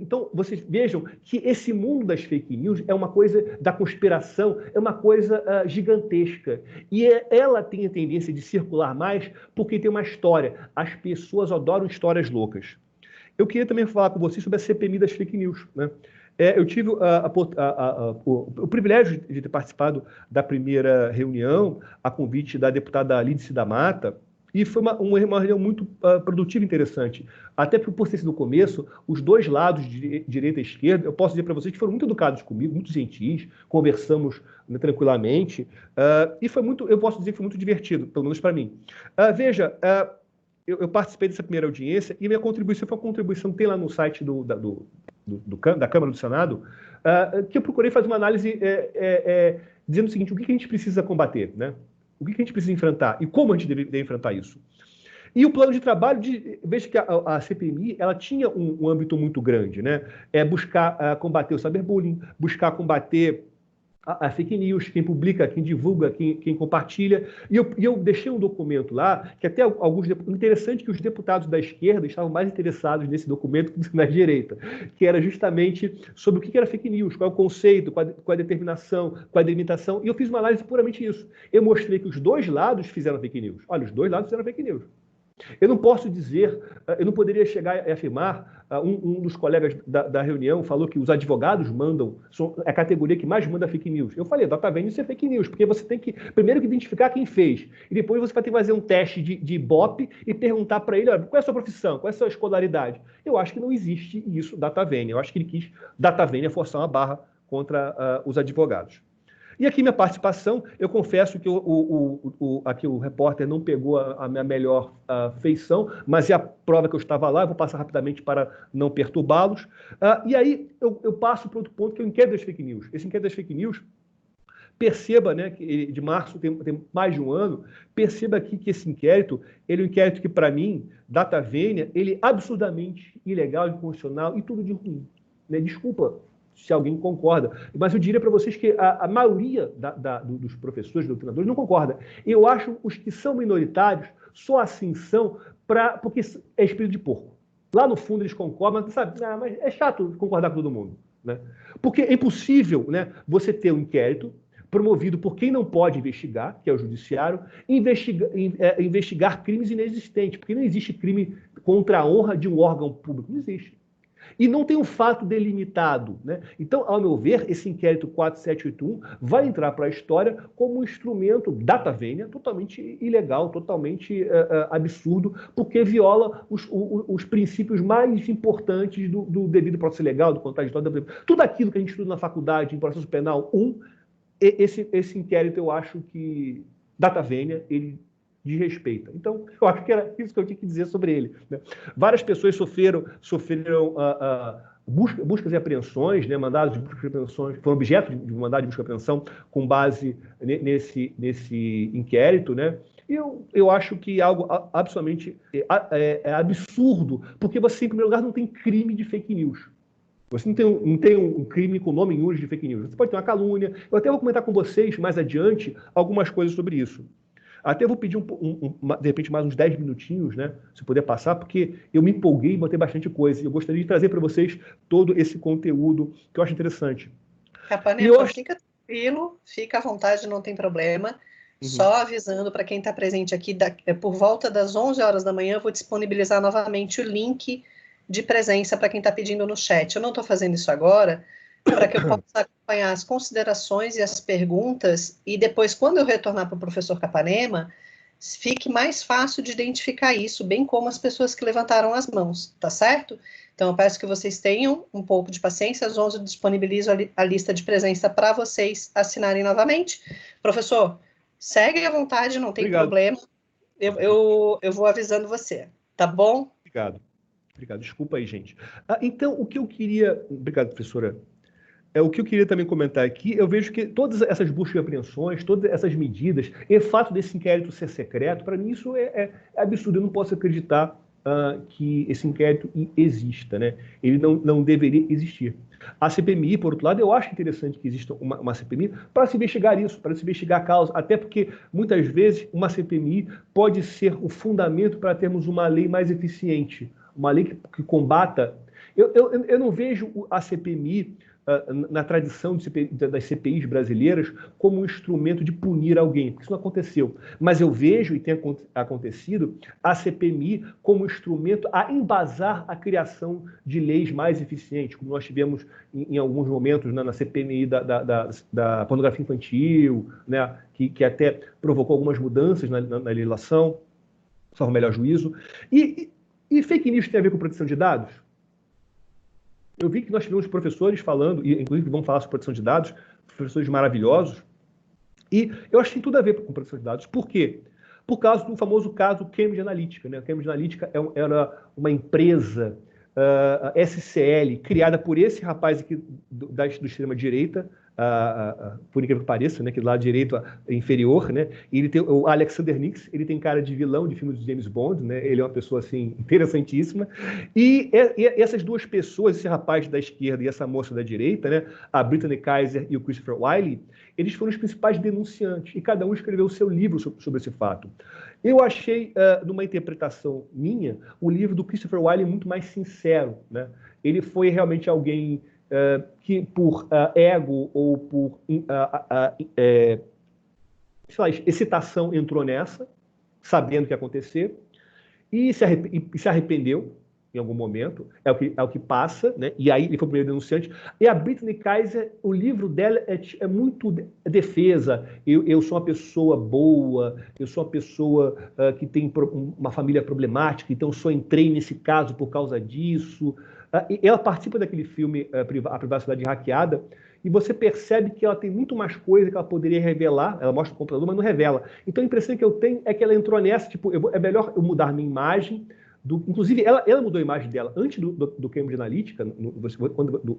Então, vocês vejam que esse mundo das fake news é uma coisa da conspiração, é uma coisa gigantesca. E ela tem a tendência de circular mais porque tem uma história. As pessoas adoram histórias loucas. Eu queria também falar com vocês sobre a CPMI das fake news, né? Eu tive o privilégio de ter participado da primeira reunião, a convite da deputada Lídice da Mata, E foi uma reunião muito produtiva e interessante. Até porque, por ter sido no começo, os dois lados, de direita e esquerda, eu posso dizer para vocês que foram muito educados comigo, muito gentis, conversamos, né, tranquilamente, e foi muito, eu posso dizer que foi muito divertido, pelo menos para mim. Veja, eu participei dessa primeira audiência e minha contribuição foi uma contribuição que tem lá no site da Câmara do Senado, que eu procurei fazer uma análise dizendo o seguinte: o que a gente precisa combater, né? O que a gente precisa enfrentar e como a gente deve enfrentar isso. E o plano de trabalho, veja que a CPMI ela tinha um âmbito muito grande, né? Buscar combater o cyberbullying, buscar combater a fake news, quem publica, quem divulga, quem compartilha. E eu deixei um documento lá, que até alguns... Interessante que os deputados da esquerda estavam mais interessados nesse documento que na direita, que era justamente sobre o que era fake news, qual é o conceito, qual a determinação, qual a delimitação. E eu fiz uma análise puramente isso. Eu mostrei que os dois lados fizeram fake news. Olha, os dois lados fizeram fake news. Eu não posso dizer, eu não poderia chegar e afirmar, um dos colegas da reunião falou que os advogados mandam, é a categoria que mais manda fake news. Eu falei, DataVenue isso é fake news, porque você tem que, primeiro, que identificar quem fez, e depois você vai ter que fazer um teste de Ibope e perguntar para ele, olha, qual é a sua profissão, qual é a sua escolaridade. Eu acho que não existe isso, DataVenue. Eu acho que ele quis, DataVenue, forçar uma barra contra os advogados. E aqui minha participação, eu confesso que aqui o repórter não pegou a minha melhor feição, mas é a prova que eu estava lá, eu vou passar rapidamente para não perturbá-los. E aí eu passo para outro ponto, que é o inquérito das fake news. Esse inquérito das fake news, perceba, né, que de março tem mais de um ano, perceba aqui que esse inquérito, ele é um inquérito que, para mim, DataVenue, ele é absurdamente ilegal, inconstitucional e tudo de ruim. Né? Desculpa se alguém concorda, mas eu diria para vocês que a maioria dos professores, doutrinadores, não concorda. Eu acho os que são minoritários só assim são porque é espírito de porco. Lá no fundo eles concordam, mas, sabe, mas é chato concordar com todo mundo. Né? Porque é impossível, né, você ter um inquérito promovido por quem não pode investigar, que é o judiciário, investigar crimes inexistentes, porque não existe crime contra a honra de um órgão público, não existe. E não tem um fato delimitado. Né? Então, ao meu ver, esse inquérito 4781 vai entrar para a história como um instrumento DataVenue totalmente ilegal, totalmente absurdo, porque viola os princípios mais importantes do devido processo legal, do contraditório, tudo aquilo que a gente estuda na faculdade, em processo penal 1, esse inquérito eu acho que DataVenue, ele desrespeita. Então, eu acho que era isso que eu tinha que dizer sobre ele. Né? Várias pessoas sofreram buscas e apreensões, né? Mandados de busca e apreensões, foram objeto de mandado de busca e apreensão com base nesse inquérito, né? E eu acho que algo absolutamente absurdo, porque você, em primeiro lugar, não tem crime de fake news. Você não tem um crime com nome em uso de fake news. Você pode ter uma calúnia. Eu até vou comentar com vocês, mais adiante, algumas coisas sobre isso. Até vou pedir, de repente, mais uns 10 minutinhos, né? Se puder passar, porque eu me empolguei e botei bastante coisa. Eu gostaria de trazer para vocês todo esse conteúdo que eu acho interessante.
Capanema, fica tranquilo, fica à vontade, não tem problema. Uhum. Só avisando para quem está presente aqui, por volta das 11 horas da manhã, eu vou disponibilizar novamente o link de presença para quem está pedindo no chat. Eu não estou fazendo isso agora, para que eu possa acompanhar as considerações e as perguntas, e depois, quando eu retornar para o professor Capanema, fique mais fácil de identificar isso, bem como as pessoas que levantaram as mãos, tá certo? Então, eu peço que vocês tenham um pouco de paciência, às 11 eu disponibilizo a lista de presença para vocês assinarem novamente. Professor, segue à vontade, não tem problema, eu vou avisando você, tá bom?
Obrigado. Desculpa aí, gente. Então, o que eu queria... Obrigado, professora. O que eu queria também comentar aqui, eu vejo que todas essas buscas e apreensões, todas essas medidas, e o fato desse inquérito ser secreto, para mim isso é absurdo. Eu não posso acreditar que esse inquérito exista, né? Ele não deveria existir. A CPMI, por outro lado, eu acho interessante que exista uma CPMI para se investigar isso, para se investigar a causa, até porque, muitas vezes, uma CPMI pode ser o fundamento para termos uma lei mais eficiente, uma lei que combata... Eu não vejo a CPMI... na tradição das CPIs brasileiras como um instrumento de punir alguém, porque isso não aconteceu. Mas eu vejo, e tem acontecido, a CPMI como um instrumento a embasar a criação de leis mais eficientes, como nós tivemos em alguns momentos na CPMI da pornografia infantil, né, que até provocou algumas mudanças na legislação. salvo melhor juízo. E fake news tem a ver com proteção de dados? Eu vi que nós tivemos professores falando, e inclusive vão falar sobre proteção de dados, professores maravilhosos, e eu acho que tem tudo a ver com proteção de dados. Por quê? Por causa do famoso caso Cambridge Analytica, né? Cambridge Analytica era uma empresa SCL, criada por esse rapaz aqui do extrema-direita, por incrível que pareça, né, que do lado direito inferior, né, e ele tem o Alexander Nix, ele tem cara de vilão de filmes de James Bond, né, ele é uma pessoa assim interessantíssima, e essas duas pessoas, esse rapaz da esquerda e essa moça da direita, né, a Brittany Kaiser e o Christopher Wiley, eles foram os principais denunciantes, e cada um escreveu o seu livro sobre esse fato. Eu achei, numa interpretação minha, o livro do Christopher Wiley muito mais sincero, né? Ele foi realmente alguém que por ego ou por sei lá, excitação entrou nessa, sabendo o que ia acontecer, e se arrependeu em algum momento, é o que passa, né? E aí ele foi o primeiro denunciante. E a Brittany Kaiser, o livro dela é muito defesa. Eu sou uma pessoa boa, eu sou uma pessoa que tem uma família problemática, então só entrei nesse caso por causa disso. Ela participa daquele filme A Privacidade Hackeada, e você percebe que ela tem muito mais coisa que ela poderia revelar. Ela mostra o computador, mas não revela. Então a impressão que eu tenho é que ela entrou nessa, tipo, é melhor eu mudar minha imagem. Inclusive, ela mudou a imagem dela antes do Cambridge Analytica,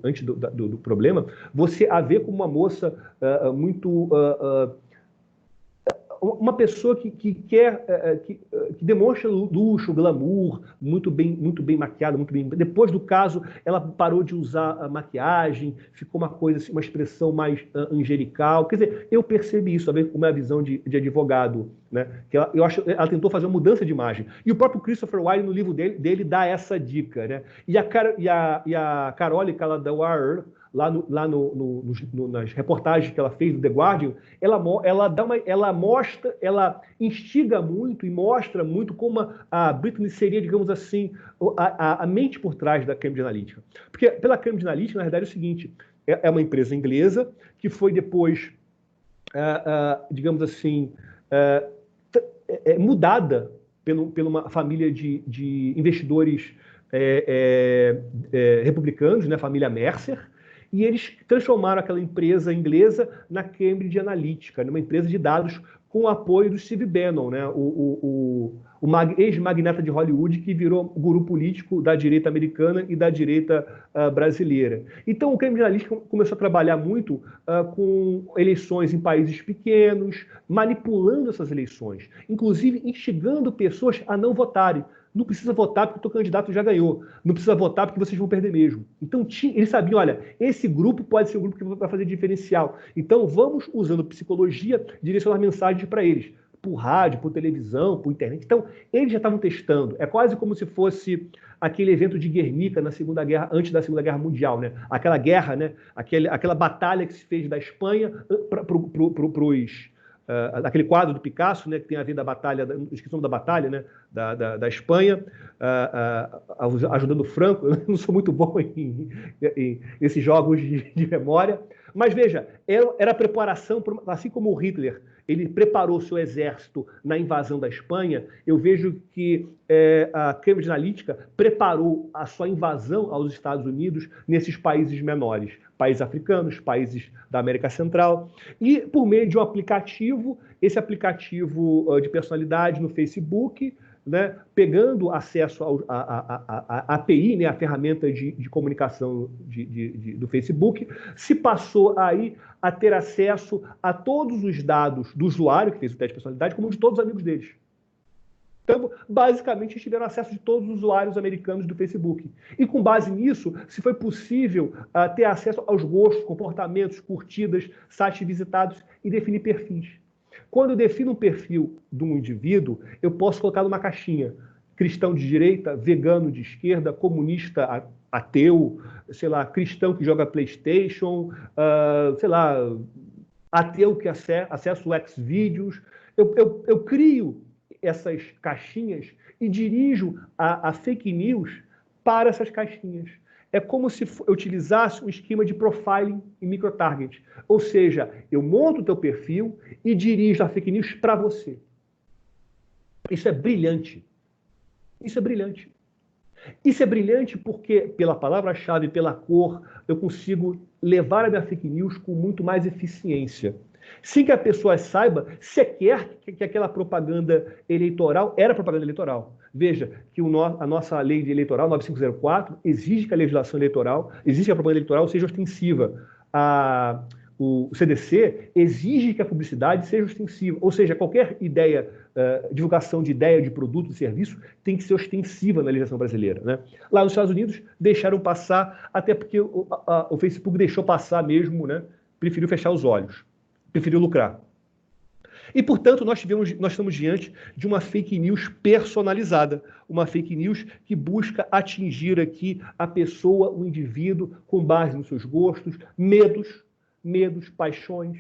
antes do problema, você a vê como uma moça muito... uma pessoa que demonstra luxo, glamour, muito bem maquiada, muito bem. Depois do caso, ela parou de usar a maquiagem, ficou uma coisa assim, uma expressão mais angelical. Quer dizer, eu percebi isso, a ver com a minha visão de advogado, né? Que eu acho, ela tentou fazer uma mudança de imagem. E o próprio Christopher Wiley, no livro dele dá essa dica, né? E a Carole Caladwar, nas reportagens que ela fez do The Guardian, ela instiga muito e mostra muito como a Brittany seria, digamos assim, a mente por trás da Cambridge Analytica. Porque pela Cambridge Analytica, na verdade, é o seguinte, é uma empresa inglesa que foi depois, digamos assim, mudada por uma família de investidores republicanos, né, a família Mercer, e eles transformaram aquela empresa inglesa na Cambridge Analytica, numa empresa de dados com o apoio do Steve Bannon, né? o ex-magnata de Hollywood que virou guru político da direita americana e da direita brasileira. Então o Cambridge Analytica começou a trabalhar muito com eleições em países pequenos, manipulando essas eleições, inclusive instigando pessoas a não votarem. Não precisa votar porque o teu candidato já ganhou. Não precisa votar porque vocês vão perder mesmo. Então, eles sabiam, olha, esse grupo pode ser um grupo que vai fazer diferencial. Então, vamos, usando psicologia, direcionar mensagens para eles. Por rádio, por televisão, por internet. Então, eles já estavam testando. É quase como se fosse aquele evento de Guernica na Segunda Guerra, antes da Segunda Guerra Mundial, né? Aquela guerra, né? Aquela batalha que se fez da Espanha para os... aquele quadro do Picasso, né, que tem a ver da batalha, esqueci o nome da batalha, né, da Espanha, ajudando o Franco. Eu não sou muito bom em esses jogos de memória, mas veja, era preparação, assim como o Hitler, ele preparou seu exército na invasão da Espanha. Eu vejo que a Cambridge Analytica preparou a sua invasão aos Estados Unidos nesses países menores, países africanos, países da América Central, e por meio de um aplicativo, esse aplicativo de personalidade no Facebook, né, pegando acesso à API, né, a ferramenta de comunicação do Facebook, se passou aí a ter acesso a todos os dados do usuário que fez o teste de personalidade, como de todos os amigos deles. Então, basicamente, eles tiveram acesso de todos os usuários americanos do Facebook. E com base nisso, se foi possível ter acesso aos gostos, comportamentos, curtidas, sites visitados e definir perfis. Quando eu defino um perfil de um indivíduo, eu posso colocar numa caixinha: cristão de direita, vegano de esquerda, comunista ateu, sei lá, cristão que joga PlayStation, sei lá, ateu que acessa o Xvideos. Eu crio essas caixinhas e dirijo a fake news para essas caixinhas. É como se eu utilizasse um esquema de profiling e microtarget. Ou seja, eu monto o teu perfil e dirijo a fake news para você. Isso é brilhante. Isso é brilhante. Isso é brilhante porque, pela palavra-chave, pela cor, eu consigo levar a minha fake news com muito mais eficiência. Sem que a pessoa saiba sequer que aquela propaganda eleitoral era propaganda eleitoral. Veja que a nossa lei eleitoral, 9504, exige que a legislação eleitoral, exige que a propaganda eleitoral seja ostensiva. O CDC exige que a publicidade seja ostensiva. Ou seja, qualquer ideia, divulgação de ideia, de produto, de serviço, tem que ser ostensiva na legislação brasileira, né? Lá nos Estados Unidos, deixaram passar, até porque o Facebook deixou passar mesmo, né? Preferiu fechar os olhos. Preferiu lucrar. E, portanto, nós estamos diante de uma fake news personalizada, uma fake news que busca atingir aqui a pessoa, o indivíduo, com base nos seus gostos, medos, paixões.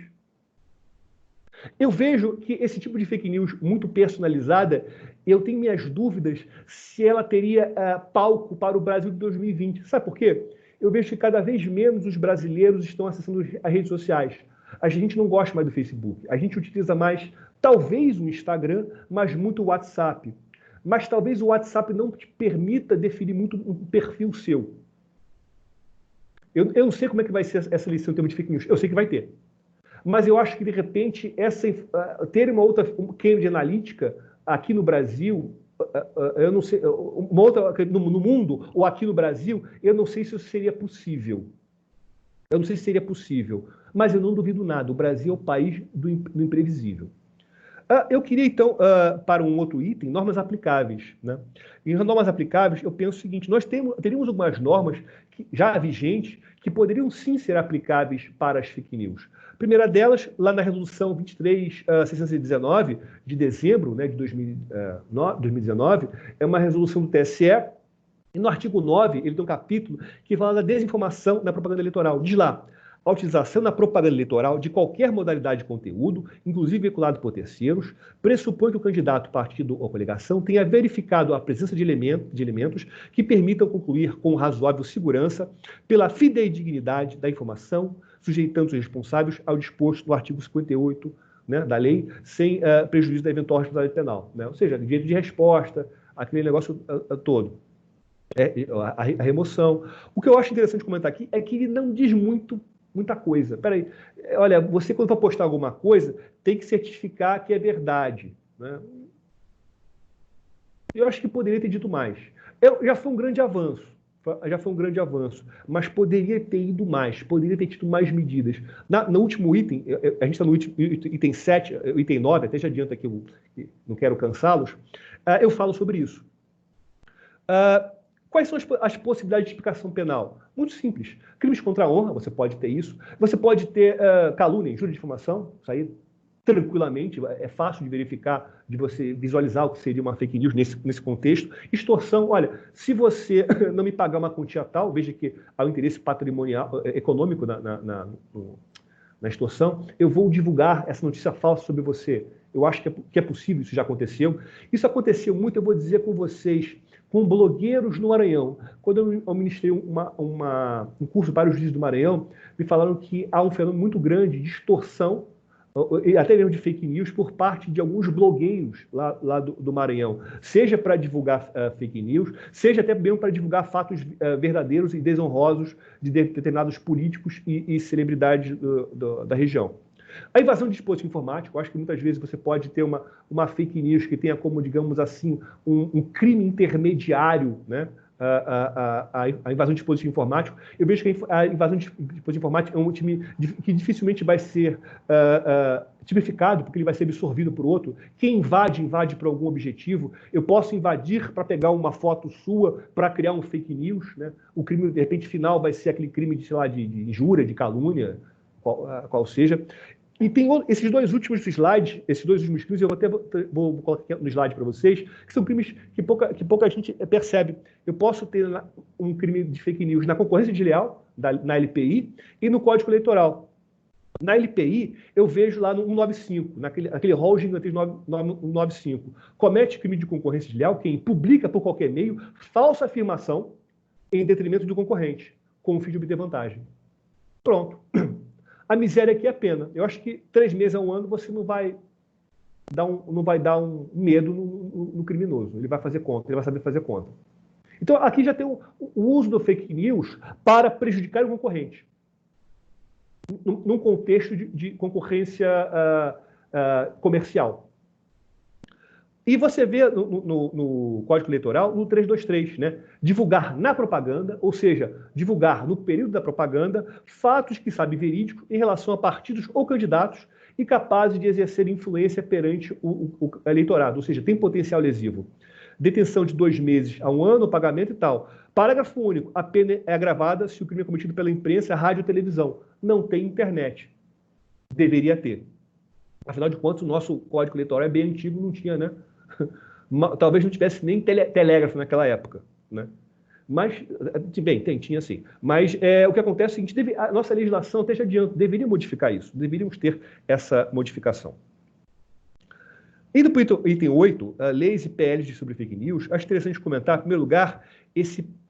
Eu vejo que esse tipo de fake news muito personalizada, eu tenho minhas dúvidas se ela teria palco para o Brasil de 2020. Sabe por quê? Eu vejo que cada vez menos os brasileiros estão acessando as redes sociais. A gente não gosta mais do Facebook. A gente utiliza mais, talvez, o Instagram, mas muito o WhatsApp. Mas talvez o WhatsApp não te permita definir muito um perfil seu. Eu não sei como é que vai ser essa lição em termos de fake news. Eu sei que vai ter. Mas eu acho que, de repente, ter uma outra Cambridge Analytica aqui no Brasil, eu não sei, uma outra no mundo ou aqui no Brasil, eu não sei se isso seria possível. Eu não sei se seria possível, mas eu não duvido nada. O Brasil é o país do imprevisível. Eu queria, então, para um outro item, normas aplicáveis, né? Em normas aplicáveis, eu penso o seguinte, nós teríamos algumas normas já vigentes que poderiam sim ser aplicáveis para as fake news. A primeira delas, lá na resolução 23.619, de dezembro, né, de 2019, é uma resolução do TSE. E no artigo 9, ele tem um capítulo que fala da desinformação na propaganda eleitoral. Diz lá, a utilização na propaganda eleitoral de qualquer modalidade de conteúdo, inclusive veiculado por terceiros, pressupõe que o candidato, partido ou coligação tenha verificado a presença de elementos que permitam concluir com razoável segurança pela fidedignidade da informação, sujeitando os responsáveis ao disposto no artigo 58, né, da lei, sem prejuízo da eventual responsabilidade penal, né? Ou seja, direito de resposta, aquele negócio todo. A remoção. O que eu acho interessante comentar aqui é que ele não diz muita coisa. Peraí, olha, você quando for postar alguma coisa, tem que certificar que é verdade, né? Eu acho que poderia ter dito mais. Já foi um grande avanço, mas poderia ter ido mais, poderia ter tido mais medidas. No último item, a gente está no item 7, item 9, até já adianta aqui, não quero cansá-los, eu falo sobre isso. Quais são as possibilidades de tipificação penal? Muito simples. Crimes contra a honra, você pode ter isso. Você pode ter calúnia, injúria de difamação, isso aí tranquilamente, é fácil de verificar, de você visualizar o que seria uma fake news nesse contexto. Extorsão, olha, se você não me pagar uma quantia tal, veja que há um interesse patrimonial, econômico na extorsão, eu vou divulgar essa notícia falsa sobre você. Eu acho que é possível, isso já aconteceu. Isso aconteceu muito, eu vou dizer com vocês, com blogueiros no Maranhão. Quando eu ministrei um curso para os juízes do Maranhão, me falaram que há um fenômeno muito grande de extorsão, até mesmo de fake news, por parte de alguns blogueiros lá do Maranhão. Seja para divulgar fake news, seja até mesmo para divulgar fatos verdadeiros e desonrosos de determinados políticos e celebridades da região. A invasão de dispositivo informático, eu acho que muitas vezes você pode ter uma fake news que tenha como, digamos assim, um crime intermediário, né? A invasão de dispositivo informático. Eu vejo que a invasão de dispositivo informático é um time que dificilmente vai ser tipificado, porque ele vai ser absorvido por outro. Quem invade por algum objetivo. Eu posso invadir para pegar uma foto sua, para criar um fake news, né? O crime, de repente, final vai ser aquele crime de injúria, de calúnia, qual seja. E tem esses dois últimos slides, esses dois últimos crimes, eu até vou colocar no slide para vocês, que são crimes que pouca gente percebe. Eu posso ter um crime de fake news na concorrência desleal, na LPI, e no Código Eleitoral. Na LPI, eu vejo lá no 195, naquele rol gigante 195. Comete crime de concorrência desleal quem publica por qualquer meio falsa afirmação em detrimento do concorrente, com o fim de obter vantagem. Pronto. A miséria aqui é a pena. Eu acho que 3 meses a um ano você não vai não vai dar um medo no criminoso. Ele vai fazer conta, ele vai saber fazer conta. Então, aqui já tem o uso do fake news para prejudicar o concorrente, num contexto de concorrência comercial. E você vê no Código Eleitoral, no 323, né? Divulgar na propaganda, ou seja, divulgar no período da propaganda, fatos que sabe verídicos em relação a partidos ou candidatos e capazes de exercer influência perante o eleitorado, ou seja, tem potencial lesivo. Detenção de 2 meses a 1 ano, pagamento e tal. Parágrafo único, a pena é agravada se o crime é cometido pela imprensa, rádio ou televisão. Não tem internet. Deveria ter. Afinal de contas, o nosso Código Eleitoral é bem antigo, não tinha, né? Talvez não tivesse nem telégrafo naquela época, né? Mas, bem, tinha sim. Mas o que acontece é o seguinte, a nossa legislação até já adianta, deveria modificar isso, deveríamos ter essa modificação. Indo para o item 8, leis e PLs sobre fake news, acho interessante comentar, em primeiro lugar,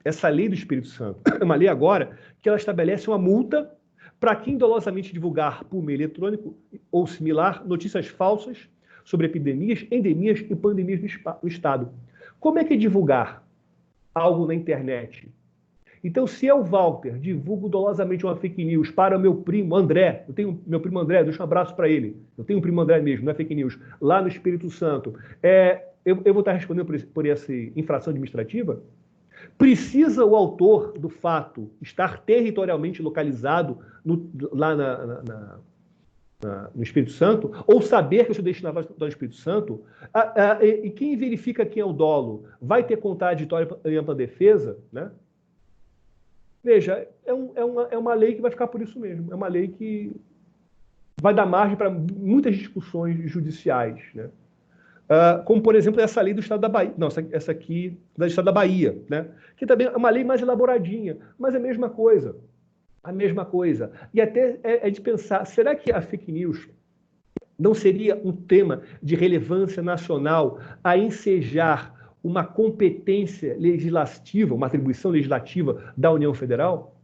essa lei do Espírito Santo. É uma lei agora que ela estabelece uma multa para quem dolosamente divulgar por meio eletrônico ou similar notícias falsas sobre epidemias, endemias e pandemias do Estado. Como é que é divulgar algo na internet? Então, se eu, Walter, divulgo dolosamente uma fake news para o meu primo André, eu tenho meu primo André, deixa um abraço para ele, eu tenho um primo André mesmo, não é fake news, lá no Espírito Santo, eu vou estar respondendo por essa infração administrativa? Precisa o autor do fato estar territorialmente localizado lá no Espírito Santo, ou saber que eu sou destinado ao Espírito Santo, e quem verifica quem é o dolo vai ter contraditório em ampla defesa, né? Veja, é uma lei que vai ficar por isso mesmo, é uma lei que vai dar margem para muitas discussões judiciais, né? Como, por exemplo, essa lei do Estado da Bahia, não, essa aqui do Estado da Bahia, né? Que também é uma lei mais elaboradinha, mas é a mesma coisa. A mesma coisa. E até é de pensar, será que a fake news não seria um tema de relevância nacional a ensejar uma competência legislativa, uma atribuição legislativa da União Federal?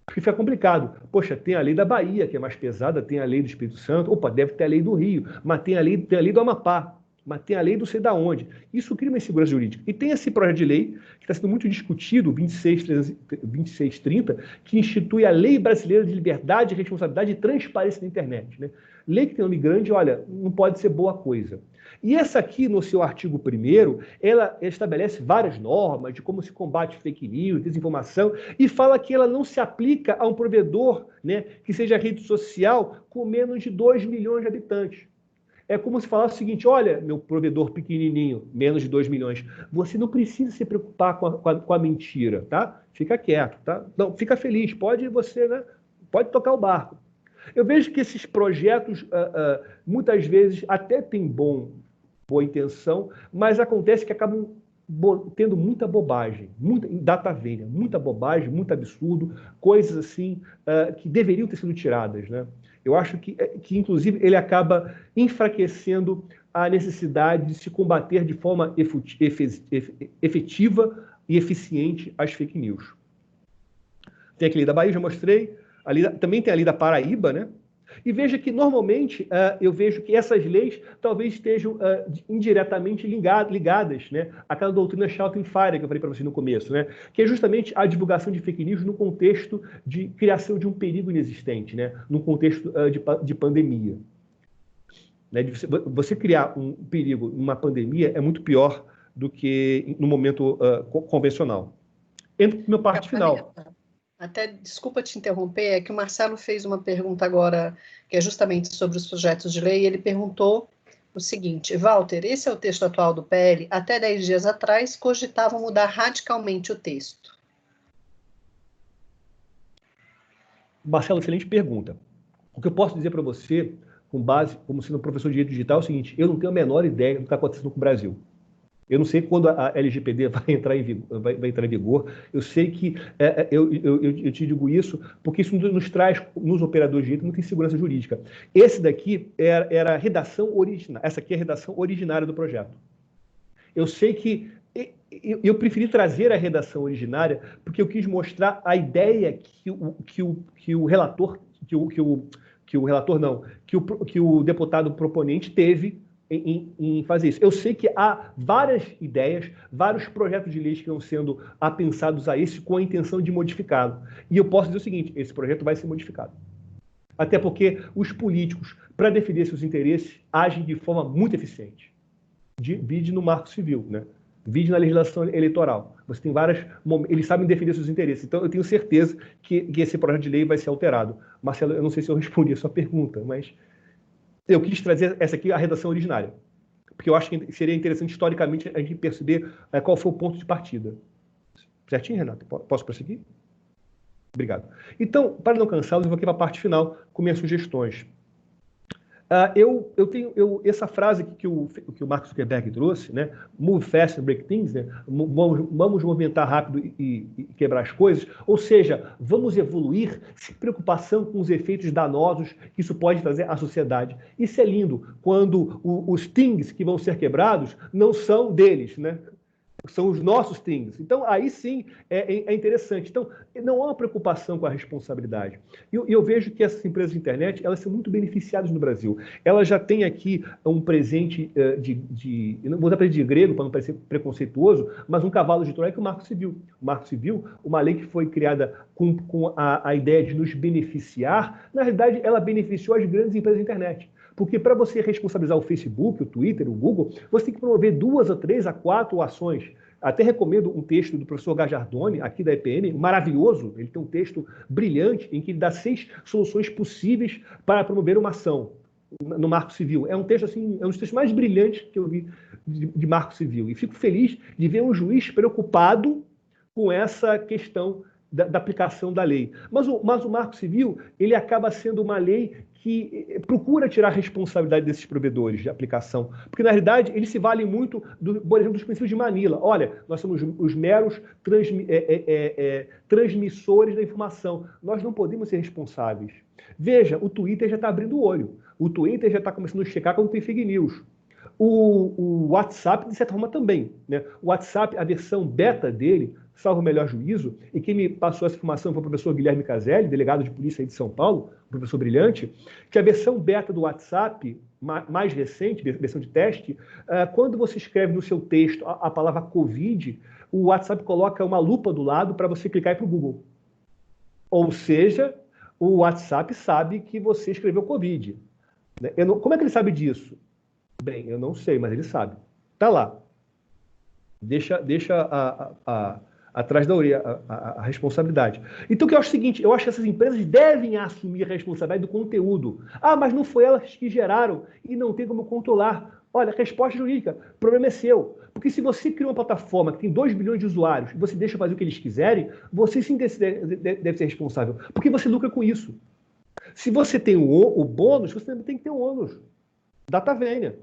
Porque fica complicado. Poxa, tem a lei da Bahia, que é mais pesada, tem a lei do Espírito Santo, opa, deve ter a lei do Rio, mas tem a lei do Amapá, mas tem a lei do sei da onde. Isso cria uma insegurança jurídica. E tem esse projeto de lei, que está sendo muito discutido, 2630, que institui a Lei Brasileira de Liberdade, Responsabilidade e Transparência na Internet, né? Lei que tem nome grande, olha, não pode ser boa coisa. E essa aqui, no seu artigo 1º, ela estabelece várias normas de como se combate fake news, desinformação, e fala que ela não se aplica a um provedor, né, que seja rede social com menos de 2 milhões de habitantes. É como se falasse o seguinte, olha, meu provedor pequenininho, menos de 2 milhões, você não precisa se preocupar com a mentira, tá? Fica quieto, tá? Não, fica feliz, pode você, né? Pode tocar o barco. Eu vejo que esses projetos, muitas vezes, até têm boa intenção, mas acontece que acabam tendo muita bobagem, muita data velha, muita bobagem, muito absurdo, coisas assim que deveriam ter sido tiradas, né? Eu acho que inclusive, ele acaba enfraquecendo a necessidade de se combater de forma efetiva e eficiente as fake news. Tem aqui a lei da Bahia, já mostrei. Também tem a lei da Paraíba, né? E veja que, normalmente, eu vejo que essas leis talvez estejam indiretamente ligadas, né, àquela doutrina Schouten-Feier que eu falei para vocês no começo, né, que é justamente a divulgação de fake news no contexto de criação de um perigo inexistente, né, num contexto de pandemia. Né, você criar um perigo numa pandemia é muito pior do que no momento convencional. Entro para a minha parte final.
Até, desculpa te interromper, é que o Marcelo fez uma pergunta agora, que é justamente sobre os projetos de lei, e ele perguntou o seguinte, Walter, esse é o texto atual do PL, até 10 dias atrás cogitavam mudar radicalmente o texto.
Marcelo, excelente pergunta. O que eu posso dizer para você, com base, como sendo professor de direito digital, é o seguinte, eu não tenho a menor ideia do que está acontecendo com o Brasil. Eu não sei quando a LGPD vai entrar em vigor. Eu sei que, eu te digo isso, porque isso nos traz, nos operadores de direito, muita insegurança jurídica. Esse daqui era a redação original. Essa aqui é a redação originária do projeto. Eu sei que eu preferi trazer a redação originária porque eu quis mostrar a ideia que o deputado proponente teve em fazer isso. Eu sei que há várias ideias, vários projetos de leis que estão sendo apensados a esse com a intenção de modificá-lo. E eu posso dizer o seguinte, esse projeto vai ser modificado. Até porque os políticos, para defender seus interesses, agem de forma muito eficiente. Vide no Marco Civil, né? Vide na legislação eleitoral. Você tem várias... Eles sabem defender seus interesses. Então, eu tenho certeza que esse projeto de lei vai ser alterado. Marcelo, eu não sei se eu respondi a sua pergunta, mas eu quis trazer essa aqui, a redação originária. Porque eu acho que seria interessante, historicamente, a gente perceber qual foi o ponto de partida. Certinho, Renato? Posso prosseguir? Obrigado. Então, para não cansá-los, eu vou aqui para a parte final com minhas sugestões. Eu tenho essa frase que o Mark Zuckerberg trouxe, né? Move fast and break things, né? Vamos movimentar rápido e quebrar as coisas. Ou seja, vamos evoluir sem preocupação com os efeitos danosos que isso pode trazer à sociedade. Isso é lindo, quando os things que vão ser quebrados não são deles, né? São os nossos things. Então, aí sim é interessante. Então, não há uma preocupação com a responsabilidade. E eu vejo que essas empresas de internet, elas são muito beneficiadas no Brasil. Elas já têm aqui um presente não vou dar presente de grego, para não parecer preconceituoso, mas um cavalo de Troia, que é o Marco Civil. O Marco Civil, uma lei que foi criada com a ideia de nos beneficiar, na realidade, ela beneficiou as grandes empresas de internet. Porque para você responsabilizar o Facebook, o Twitter, o Google, você tem que promover 2 a 3 a 4 ações. Até recomendo um texto do professor Gajardoni, aqui da EPM, maravilhoso. Ele tem um texto brilhante em que ele dá 6 soluções possíveis para promover uma ação no Marco Civil. É um texto assim, é um dos textos mais brilhantes que eu vi de Marco Civil. E fico feliz de ver um juiz preocupado com essa questão da aplicação da lei. Mas o Marco Civil, ele acaba sendo uma lei que procura tirar a responsabilidade desses provedores de aplicação. Porque, na realidade, eles se valem muito, por exemplo, dos princípios de Manila. Olha, nós somos os meros transmissores da informação. Nós não podemos ser responsáveis. Veja, o Twitter já está abrindo o olho. O Twitter já está começando a checar quando tem fake news. O WhatsApp, de certa forma, também, né? O WhatsApp, a versão beta dele, salvo o melhor juízo, e quem me passou essa informação foi o professor Guilherme Caselli, delegado de polícia aí de São Paulo, um professor brilhante, que a versão beta do WhatsApp, mais recente, versão de teste, quando você escreve no seu texto a palavra Covid, o WhatsApp coloca uma lupa do lado para você clicar e ir para o Google. Ou seja, o WhatsApp sabe que você escreveu Covid. Como é que ele sabe disso? Bem, eu não sei, mas ele sabe. Está lá. Deixa atrás da orelha a responsabilidade. Então, o que eu acho é o seguinte, eu acho que essas empresas devem assumir a responsabilidade do conteúdo. Mas não foi elas que geraram e não tem como controlar. Olha, resposta jurídica, o problema é seu. Porque se você cria uma plataforma que tem 2 bilhões de usuários e você deixa fazer o que eles quiserem, você sim deve ser responsável. Porque você lucra com isso. Se você tem o bônus, você também tem que ter o ônus. Data vênia.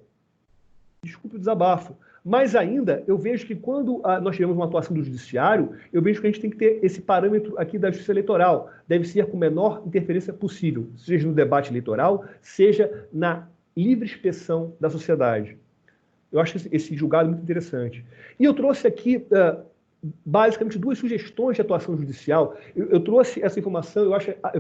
Desculpe o desabafo. Mas ainda, eu vejo que quando nós tivemos uma atuação do judiciário, eu vejo que a gente tem que ter esse parâmetro aqui da justiça eleitoral. Deve ser com a menor interferência possível, seja no debate eleitoral, seja na livre expressão da sociedade. Eu acho esse julgado muito interessante. E eu trouxe aqui, basicamente, 2 sugestões de atuação judicial. Eu trouxe essa informação,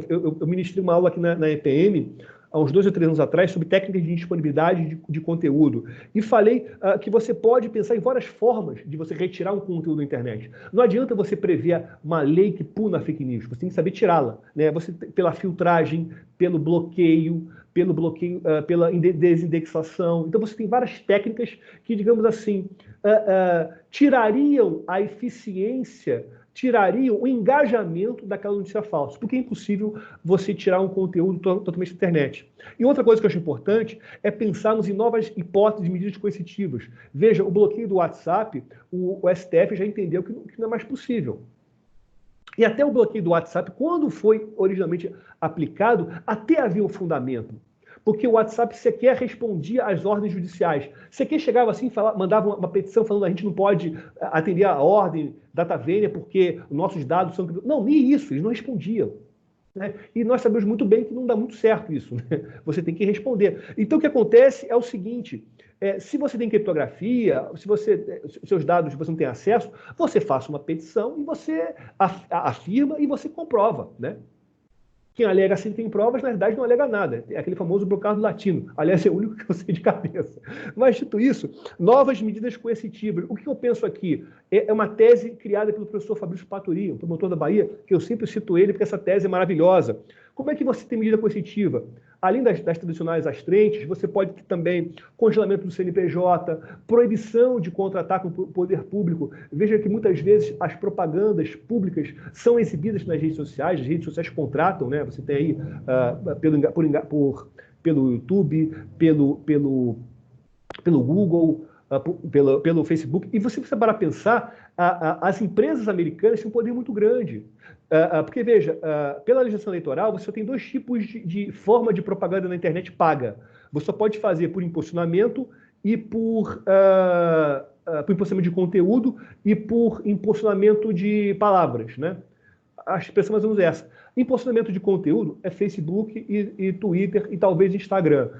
eu ministrei uma aula aqui na EPM, há uns 2 ou 3 anos atrás, sobre técnicas de disponibilidade de conteúdo. E falei que você pode pensar em várias formas de você retirar um conteúdo da internet. Não adianta você prever uma lei que puna a fake news, você tem que saber tirá-la, né? Você, pela filtragem, pelo bloqueio, pela desindexação. Então, você tem várias técnicas que, digamos assim, tirariam a eficiência, tirariam o engajamento daquela notícia falsa, porque é impossível você tirar um conteúdo totalmente da internet. E outra coisa que eu acho importante é pensarmos em novas hipóteses de medidas coercitivas. Veja, o bloqueio do WhatsApp, o STF já entendeu que não é mais possível. E até o bloqueio do WhatsApp, quando foi originalmente aplicado, até havia um fundamento. Porque o WhatsApp sequer respondia às ordens judiciais. Sequer chegava assim, mandava uma petição falando que a gente não pode atender a ordem data vênia porque nossos dados são... Não, nem isso, eles não respondiam. Né? E nós sabemos muito bem que não dá muito certo isso. Né? Você tem que responder. Então, o que acontece é o seguinte, se você tem criptografia, seus dados você não tem acesso, você faça uma petição e você afirma e você comprova, né? Quem alega assim tem provas, na verdade não alega nada. É aquele famoso blocado latino. Aliás, é o único que eu sei de cabeça. Mas, dito isso, novas medidas coercitivas. O que eu penso aqui? É uma tese criada pelo professor Fabrício Paturi, um promotor da Bahia, que eu sempre cito ele, porque essa tese é maravilhosa. Como é que você tem medida coercitiva? Além das tradicionais astrentes, você pode ter também congelamento do CNPJ, proibição de contratar com o poder público. Veja que muitas vezes as propagandas públicas são exibidas nas redes sociais, as redes sociais contratam, né? Você tem aí pelo YouTube, pelo Google, pelo Facebook. E você precisa parar para pensar, as empresas americanas têm um poder muito grande. Porque, veja, pela legislação eleitoral, você só tem dois tipos de forma de propaganda na internet paga. Você só pode fazer por impulsionamento e por impulsionamento de conteúdo e por impulsionamento de palavras, né? A expressão mais ou menos essa. Impulsionamento de conteúdo é Facebook e Twitter e talvez Instagram.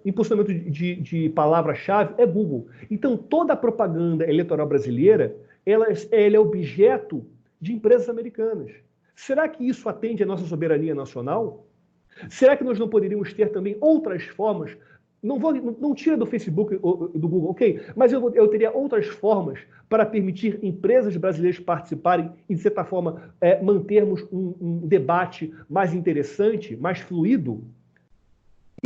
Impulsionamento de palavra-chave é Google. Então, toda a propaganda eleitoral brasileira ela é objeto de empresas americanas. Será que isso atende à nossa soberania nacional? Será que nós não poderíamos ter também outras formas? Não tira do Facebook ou do Google, ok? Mas eu teria outras formas para permitir empresas brasileiras participarem e, de certa forma, mantermos um debate mais interessante, mais fluido.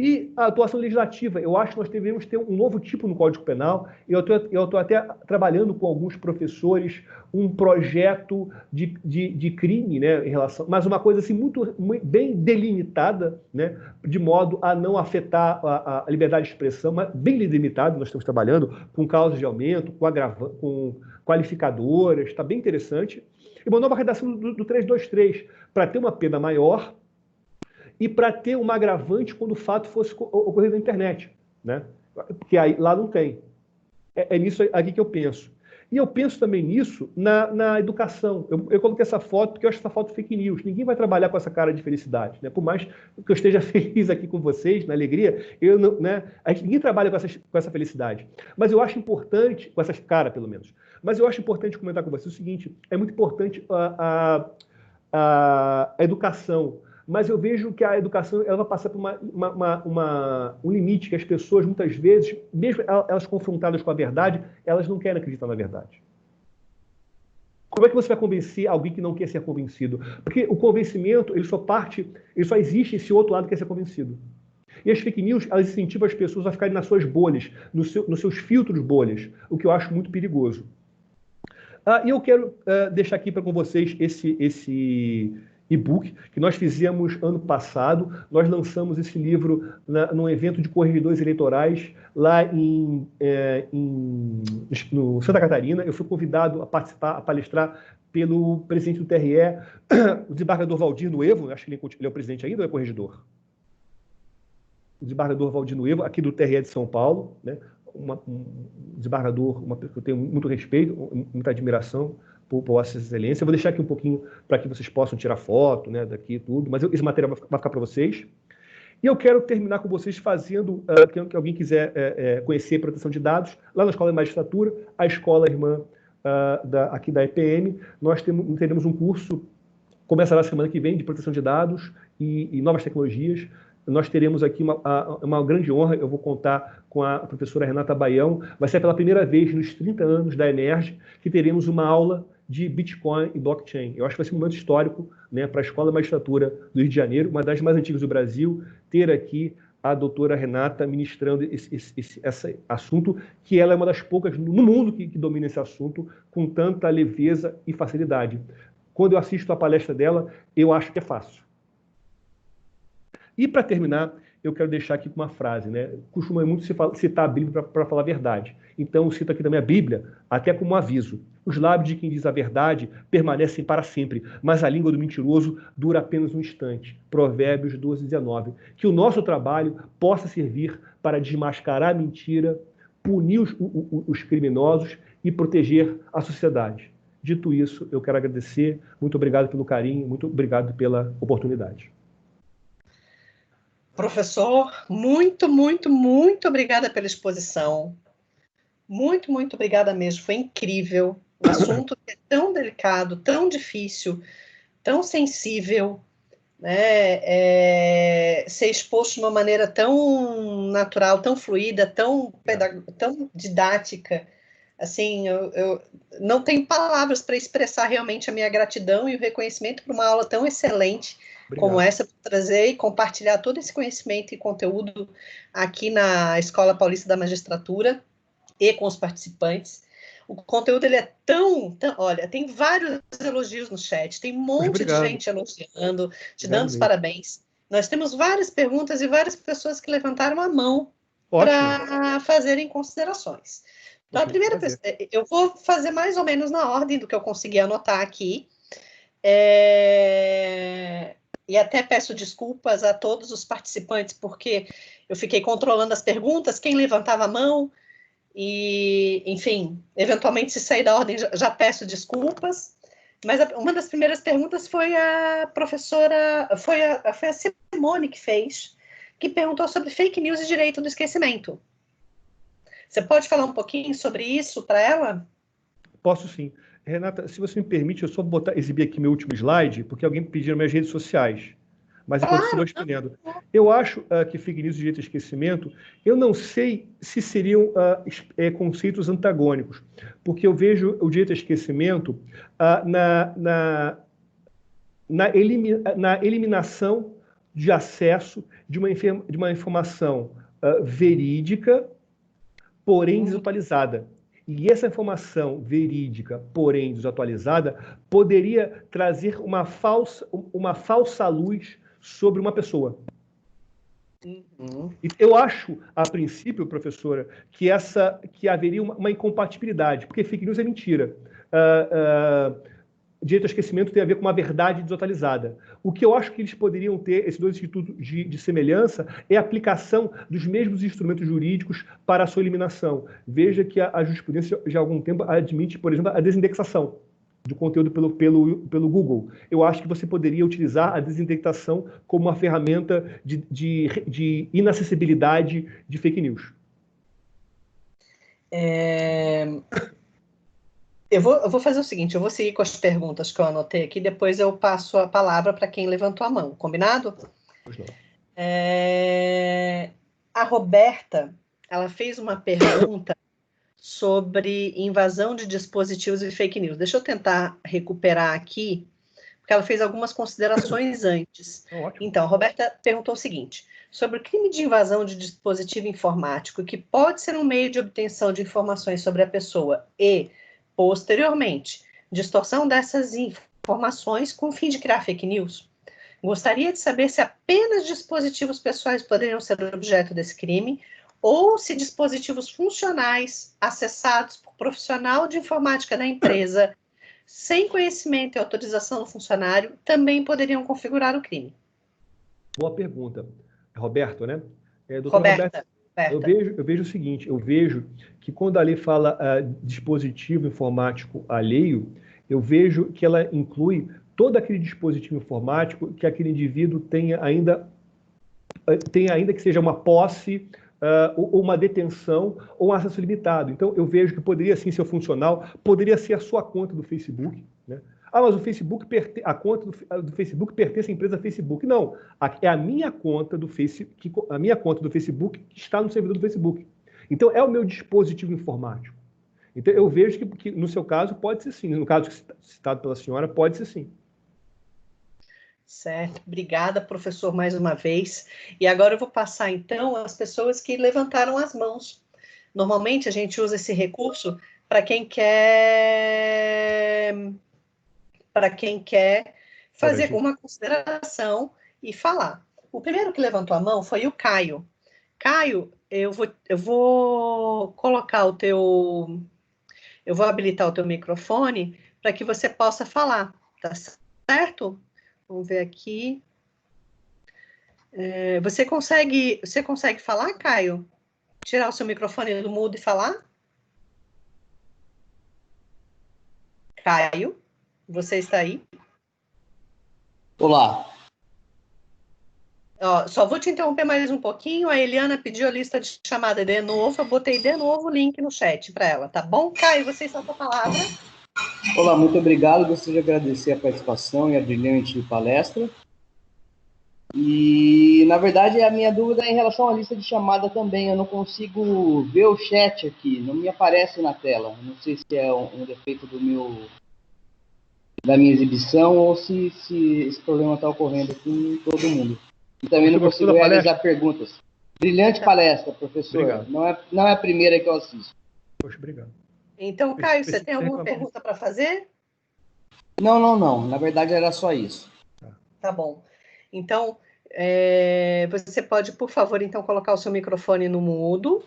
E a atuação legislativa, eu acho que nós deveríamos ter um novo tipo no Código Penal. Eu estou até trabalhando com alguns professores um projeto de crime, né, em relação, mas uma coisa assim muito bem delimitada, né, de modo a não afetar a liberdade de expressão, mas bem delimitado. Nós estamos trabalhando com causas de aumento, com qualificadoras, está bem interessante. E uma nova redação do 323, para ter uma pena maior e para ter uma agravante quando o fato fosse ocorrer na internet, né? Porque aí, lá não tem. É nisso aqui que eu penso. E eu penso também nisso na educação. Eu coloquei essa foto porque eu acho essa foto fake news. Ninguém vai trabalhar com essa cara de felicidade, né? Por mais que eu esteja feliz aqui com vocês, na alegria, ninguém trabalha com essa felicidade. Mas eu acho importante, com essa cara pelo menos, mas eu acho importante comentar com vocês o seguinte: é muito importante a educação. Mas eu vejo que a educação ela vai passar por um limite que as pessoas, muitas vezes, mesmo elas confrontadas com a verdade, elas não querem acreditar na verdade. Como é que você vai convencer alguém que não quer ser convencido? Porque o convencimento, ele só existe se o outro lado quer ser convencido. E as fake news, elas incentivam as pessoas a ficarem nas suas bolhas, nos seus filtros bolhas, o que eu acho muito perigoso. E eu quero deixar aqui com vocês esse e-book que nós fizemos ano passado. Nós lançamos esse livro num evento de corregedores eleitorais lá no Santa Catarina. Eu fui convidado a participar, a palestrar pelo presidente do TRE, o desembargador Valdir Nuevo. Acho que ele é o presidente ainda ou é corregedor? O desembargador Valdir Nuevo, aqui do TRE de São Paulo, né? Um desembargador que eu tenho muito respeito, muita admiração por Vossa Excelência. Eu vou deixar aqui um pouquinho para que vocês possam tirar foto, né, daqui e tudo, mas esse material vai ficar para vocês. E eu quero terminar com vocês fazendo, que alguém quiser conhecer proteção de dados, lá na Escola de Magistratura, a escola irmã aqui da EPM, nós teremos um curso, começará a semana que vem, de proteção de dados e novas tecnologias. Nós teremos aqui uma grande honra, eu vou contar com a professora Renata Baião. Vai ser pela primeira vez nos 30 anos da Energy que teremos uma aula de Bitcoin e blockchain. Eu acho que vai ser um momento histórico, né, para a Escola de Magistratura do Rio de Janeiro, uma das mais antigas do Brasil, ter aqui a doutora Renata ministrando esse assunto, que ela é uma das poucas no mundo que domina esse assunto com tanta leveza e facilidade. Quando eu assisto a palestra dela, eu acho que é fácil. E, para terminar, eu quero deixar aqui com uma frase, né? Costuma muito citar a Bíblia para falar a verdade. Então, eu cito aqui da minha Bíblia, até como um aviso. Os lábios de quem diz a verdade permanecem para sempre, mas a língua do mentiroso dura apenas um instante. Provérbios 12:19. Que o nosso trabalho possa servir para desmascarar a mentira, punir os criminosos e proteger a sociedade. Dito isso, eu quero agradecer. Muito obrigado pelo carinho, muito obrigado pela oportunidade.
Professor, muito, muito, muito obrigada pela exposição. Muito, muito obrigada mesmo. Foi incrível. Um assunto que é tão delicado, tão difícil, tão sensível. né, ser exposto de uma maneira tão natural, tão fluida, tão didática. Assim, eu não tenho palavras para expressar realmente a minha gratidão e o reconhecimento por uma aula tão excelente como essa, para trazer e compartilhar todo esse conhecimento e conteúdo aqui na Escola Paulista da Magistratura e com os participantes. O conteúdo ele é olha, tem vários elogios no chat, tem um monte de gente elogiando, te dando os parabéns. Nós temos várias perguntas e várias pessoas que levantaram a mão para fazerem considerações. Então, a primeira pessoa, eu vou fazer mais ou menos na ordem do que eu consegui anotar aqui. E até peço desculpas a todos os participantes, porque eu fiquei controlando as perguntas, quem levantava a mão, e, enfim, eventualmente, se sair da ordem, já peço desculpas. Mas uma das primeiras perguntas foi a professora, foi a Simone que fez, que perguntou sobre fake news e direito do esquecimento. Você pode falar um pouquinho sobre isso para ela?
Posso sim. Renata, se você me permite, eu só exibir aqui meu último slide, porque alguém me pediu nas minhas redes sociais. Mas enquanto você vai respondendo. Eu acho que fake news e direito de esquecimento, eu não sei se seriam conceitos antagônicos, porque eu vejo o direito ao esquecimento na eliminação de acesso de uma informação verídica, porém desatualizada. E essa informação verídica, porém desatualizada, poderia trazer uma falsa luz sobre uma pessoa. Eu acho, a princípio, professora, que haveria uma incompatibilidade, porque fake news é mentira. Direito ao esquecimento tem a ver com uma verdade desatualizada. O que eu acho que eles poderiam ter, esses dois institutos de semelhança, é a aplicação dos mesmos instrumentos jurídicos para a sua eliminação. Veja que a jurisprudência já há algum tempo admite, por exemplo, a desindexação do conteúdo pelo Google. Eu acho que você poderia utilizar a desindexação como uma ferramenta de inacessibilidade de fake news.
Eu vou fazer o seguinte, eu vou seguir com as perguntas que eu anotei aqui, depois eu passo a palavra para quem levantou a mão, combinado?
Pois não.
A Roberta, ela fez uma pergunta sobre invasão de dispositivos e fake news. Deixa eu tentar recuperar aqui, porque ela fez algumas considerações antes. Então, a Roberta perguntou o seguinte, sobre o crime de invasão de dispositivo informático, que pode ser um meio de obtenção de informações sobre a pessoa e, posteriormente, distorção dessas informações com o fim de criar fake news. Gostaria de saber se apenas dispositivos pessoais poderiam ser objeto desse crime, ou se dispositivos funcionais acessados por profissional de informática da empresa, sem conhecimento e autorização do funcionário, também poderiam configurar o crime.
Boa pergunta. Roberto, né?
Roberta.
Eu vejo o seguinte, eu vejo que quando a lei fala dispositivo informático alheio, eu vejo que ela inclui todo aquele dispositivo informático que aquele indivíduo tenha ainda que seja uma posse, ou uma detenção, ou um acesso limitado. Então, eu vejo que poderia, sim, ser funcional, poderia ser a sua conta do Facebook, né? Mas o Facebook, a conta do Facebook pertence à empresa Facebook. Não, é a minha conta do Facebook que está no servidor do Facebook. Então, é o meu dispositivo informático. Então, eu vejo que no seu caso, pode ser sim. No caso citado pela senhora, pode ser sim.
Certo, obrigada, professor, mais uma vez. E agora eu vou passar, então, às pessoas que levantaram as mãos. Normalmente, a gente usa esse recurso para quem quer fazer uma consideração e falar. O primeiro que levantou a mão foi o Caio. Caio, eu vou colocar eu vou habilitar o teu microfone para que você possa falar, tá certo? Vamos ver aqui. Você consegue falar, Caio? Tirar o seu microfone do mudo e falar? Caio, você está aí?
Olá.
Só vou te interromper mais um pouquinho. A Eliana pediu a lista de chamada de novo. Eu botei de novo o link no chat para ela, tá bom? Caio, você está com a palavra.
Olá, muito obrigado. Gostaria de agradecer a participação e a brilhante palestra. E, na verdade, a minha dúvida é em relação à lista de chamada também. Eu não consigo ver o chat aqui, não me aparece na tela. Não sei se é um defeito da minha exibição ou se esse problema está ocorrendo aqui em todo mundo. E também não consigo realizar perguntas. Brilhante palestra, professor. Não é a primeira que eu assisto.
Poxa, obrigado.
Então, Caio, você tem alguma pergunta para fazer?
Não. Na verdade, era só isso.
Tá bom. Então, você pode, por favor, então, colocar o seu microfone no mudo.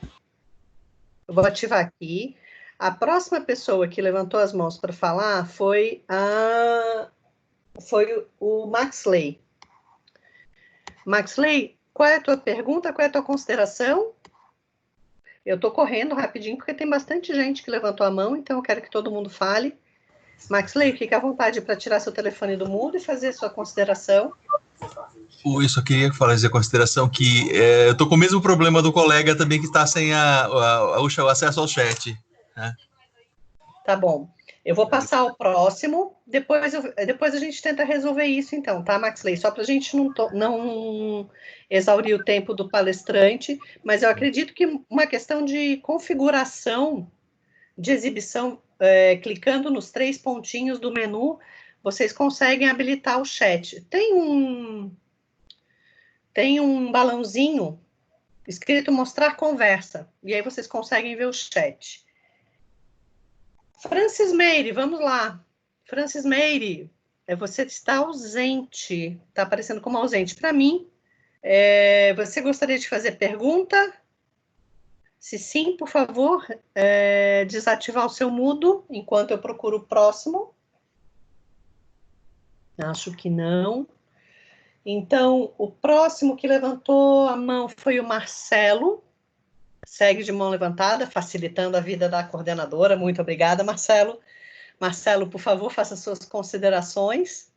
Eu vou ativar aqui. A próxima pessoa que levantou as mãos para falar foi o Maxley. Maxley, qual é a tua pergunta? Qual é a tua consideração? Eu estou correndo rapidinho, porque tem bastante gente que levantou a mão, então eu quero que todo mundo fale. Maxley, fique à vontade para tirar seu telefone do mudo e fazer a sua consideração.
Eu só queria fazer a consideração que eu estou com o mesmo problema do colega também que está sem o acesso ao chat. Né?
Tá bom. Eu vou passar ao próximo, depois a gente tenta resolver isso então, tá, Maxley? Só para a gente não exaurir o tempo do palestrante, mas eu acredito que uma questão de configuração de exibição, clicando nos 3 pontinhos do menu, vocês conseguem habilitar o chat. Tem um balãozinho escrito mostrar conversa, e aí vocês conseguem ver o chat. Francis Meire, vamos lá. Francis Meire, você está ausente, está aparecendo como ausente. Para mim, você gostaria de fazer pergunta? Se sim, por favor, desativar o seu mudo enquanto eu procuro o próximo. Acho que não. Então, o próximo que levantou a mão foi o Marcelo. Segue de mão levantada, facilitando a vida da coordenadora. Muito obrigada, Marcelo. Marcelo, por favor, faça suas considerações.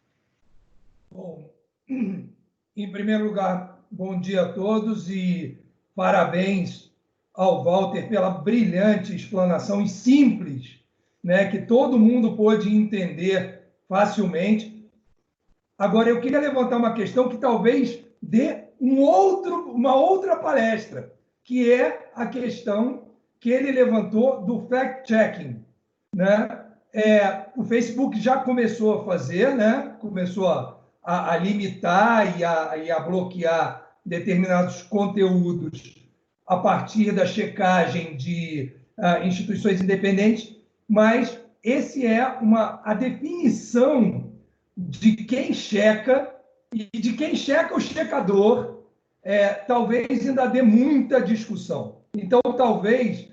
Bom, em primeiro lugar, bom dia a todos e parabéns ao Walter pela brilhante explanação e simples, né, que todo mundo pôde entender facilmente. Agora, eu queria levantar uma questão que talvez dê uma outra palestra, que é a questão que ele levantou do fact-checking, né? O Facebook já começou a fazer, né? Começou a limitar e a bloquear determinados conteúdos a partir da checagem de instituições independentes, mas esse é a definição de quem checa e de quem checa o checador, talvez ainda dê muita discussão. Então, talvez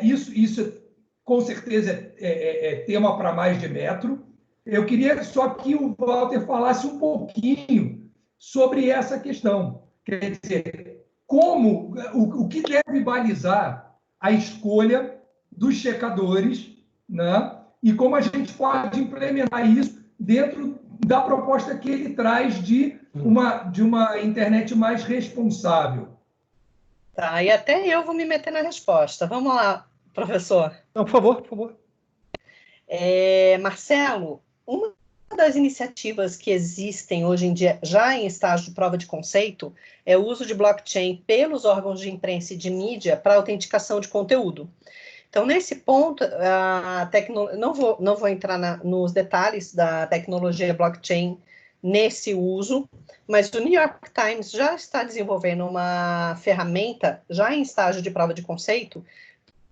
isso com certeza é tema para mais de metro. Eu queria só que o Walter falasse um pouquinho sobre essa questão. Quer dizer, o que deve balizar a escolha dos checadores, né? E como a gente pode implementar isso dentro da proposta que ele traz de uma internet mais responsável.
Tá, e até eu vou me meter na resposta. Vamos lá, professor.
Não, por favor, por favor.
Marcelo, uma das iniciativas que existem hoje em dia, já em estágio de prova de conceito, é o uso de blockchain pelos órgãos de imprensa e de mídia para autenticação de conteúdo. Então, nesse ponto, não vou entrar nos detalhes da tecnologia blockchain nesse uso, mas o New York Times já está desenvolvendo uma ferramenta, já em estágio de prova de conceito,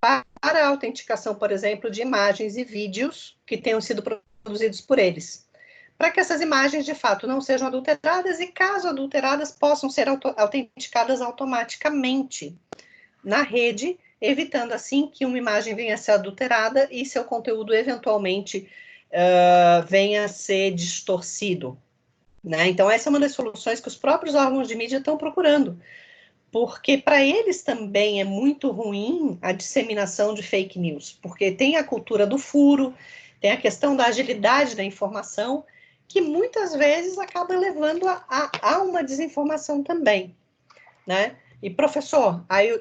para a autenticação, por exemplo, de imagens e vídeos que tenham sido produzidos por eles, para que essas imagens, de fato, não sejam adulteradas e, caso adulteradas, possam ser autenticadas automaticamente na rede, evitando, assim, que uma imagem venha a ser adulterada e seu conteúdo, eventualmente, venha a ser distorcido. Né? Então, essa é uma das soluções que os próprios órgãos de mídia estão procurando, porque para eles também é muito ruim a disseminação de fake news, porque tem a cultura do furo, tem a questão da agilidade da informação, que muitas vezes acaba levando a uma desinformação também. Né? E, professor, aí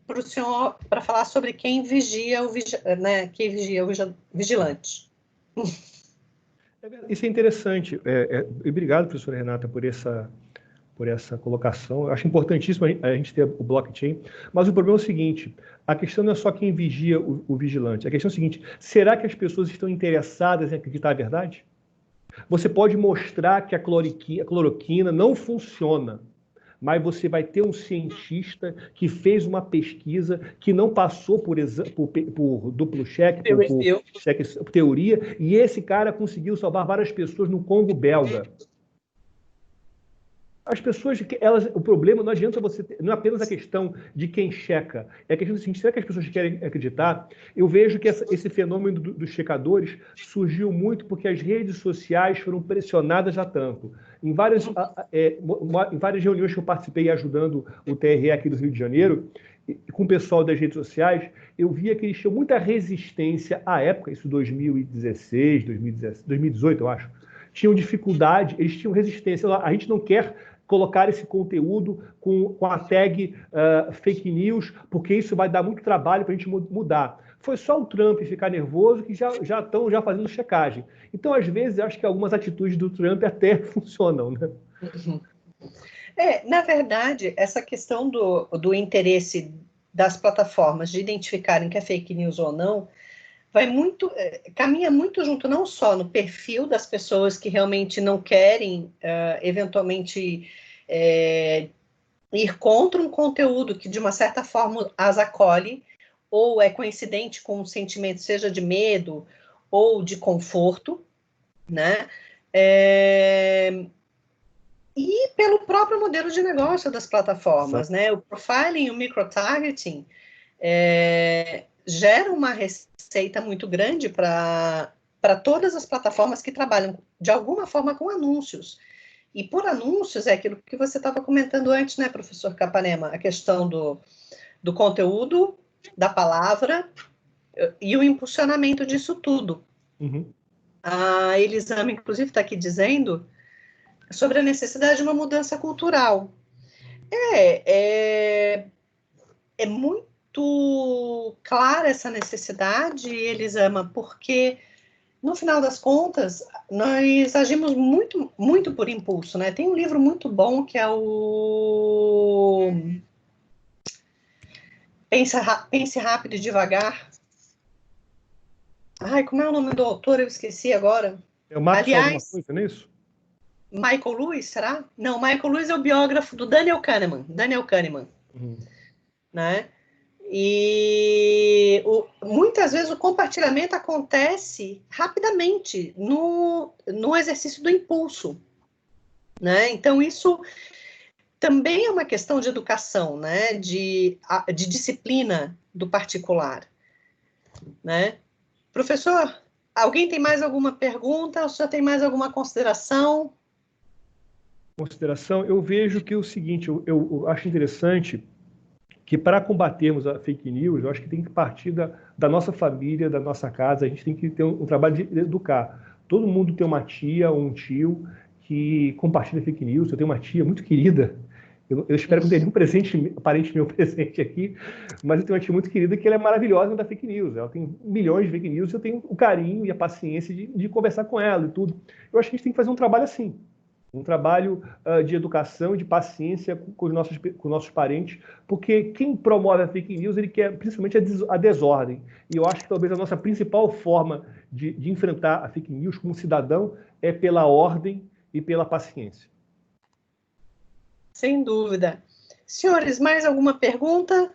para o senhor, para falar sobre quem vigia o vigilante.
Isso é interessante. E obrigado, professora Renata, por por essa colocação. Eu acho importantíssimo a gente ter o blockchain, mas o problema é o seguinte, a questão não é só quem vigia o vigilante, a questão é o seguinte, será que as pessoas estão interessadas em acreditar a verdade? Você pode mostrar que a cloroquina não funciona, mas você vai ter um cientista que fez uma pesquisa que não passou por duplo cheque, por teoria, e esse cara conseguiu salvar várias pessoas no Congo belga. As pessoas, o problema não adianta não é apenas a questão de quem checa, é a questão do seguinte, será que as pessoas querem acreditar? Eu vejo que esse fenômeno dos checadores surgiu muito porque as redes sociais foram pressionadas a tanto. Em várias reuniões que eu participei ajudando o TRE aqui do Rio de Janeiro, com o pessoal das redes sociais, eu via que eles tinham muita resistência à época, isso 2016, 2018, eu acho. Tinham dificuldade, eles tinham resistência. A gente não quer colocar esse conteúdo com a tag fake news, porque isso vai dar muito trabalho para a gente mudar. Foi só o Trump ficar nervoso que já estão fazendo checagem. Então, às vezes, eu acho que algumas atitudes do Trump até funcionam, né?
Na verdade, essa questão do interesse das plataformas de identificarem que é fake news ou não, caminha muito junto não só no perfil das pessoas que realmente não querem, eventualmente, ir contra um conteúdo que, de uma certa forma, as acolhe, ou é coincidente com um sentimento, seja de medo ou de conforto, né? E pelo próprio modelo de negócio das plataformas, né? O profiling e o microtargeting gera uma receita muito grande para todas as plataformas que trabalham, de alguma forma, com anúncios. E por anúncios é aquilo que você estava comentando antes, né, professor Capanema? A questão do conteúdo, da palavra e o impulsionamento disso tudo.
Uhum.
A Elisama, inclusive, está aqui dizendo sobre a necessidade de uma mudança cultural. É muito clara essa necessidade, Elisama, porque, no final das contas, nós agimos muito, muito por impulso, né? Tem um livro muito bom que é o Pense Rápido e Devagar. Ai, como é o nome do autor? Eu esqueci agora.
É o Marcos
Aliás,
alguma coisa, não é isso?
Michael Lewis, será? Não, Michael Lewis é o biógrafo do Daniel Kahneman.
Uhum.
Né? E muitas vezes o compartilhamento acontece rapidamente no exercício do impulso, né? Então isso também é uma questão de educação, né? De disciplina do particular, né? Professor, alguém tem mais alguma pergunta? O senhor tem mais alguma consideração?
Consideração, eu vejo que é o seguinte, eu acho interessante que para combatermos a fake news, eu acho que tem que partir da nossa família, da nossa casa, a gente tem que ter um trabalho de educar. Todo mundo tem uma tia ou um tio que compartilha fake news. Eu tenho uma tia muito querida, eu espero que não tenha nenhum parente meu presente aqui, mas eu tenho uma tia muito querida que ela é maravilhosa da fake news. Ela tem milhões de fake news, eu tenho o carinho e a paciência de conversar com ela e tudo. Eu acho que a gente tem que fazer um trabalho assim. Um trabalho de educação, de paciência com os nossos parentes, porque quem promove a fake news, ele quer principalmente a desordem. E eu acho que talvez a nossa principal forma de enfrentar a fake news como cidadão é pela ordem e pela paciência.
Sem dúvida. Senhores, mais alguma pergunta?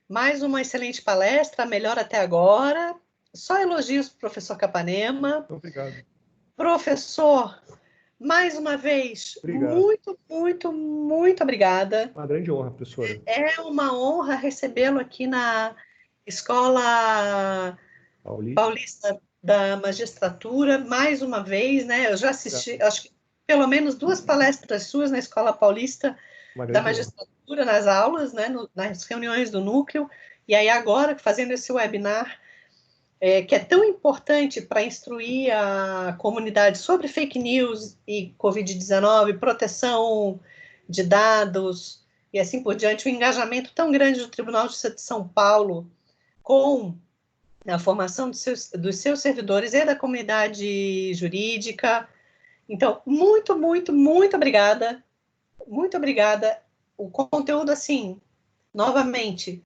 Mais uma excelente palestra, a melhor até agora. Só elogios para o professor Capanema.
Obrigado.
Professor, mais uma vez,
obrigado.
Muito, muito, muito obrigada.
Uma grande honra, professora.
É uma honra recebê-lo aqui na Escola Paulista da Magistratura, mais uma vez, né? Eu já assisti, acho que pelo menos 2 palestras suas na Escola Paulista da Magistratura, nas aulas, né? Nas reuniões do núcleo, e aí agora, fazendo esse webinar, que é tão importante para instruir a comunidade sobre fake news e Covid-19, proteção de dados e assim por diante, o engajamento tão grande do Tribunal de Justiça de São Paulo com na formação dos seus servidores e da comunidade jurídica. Então, muito, muito, muito obrigada. Muito obrigada. O conteúdo, assim, novamente,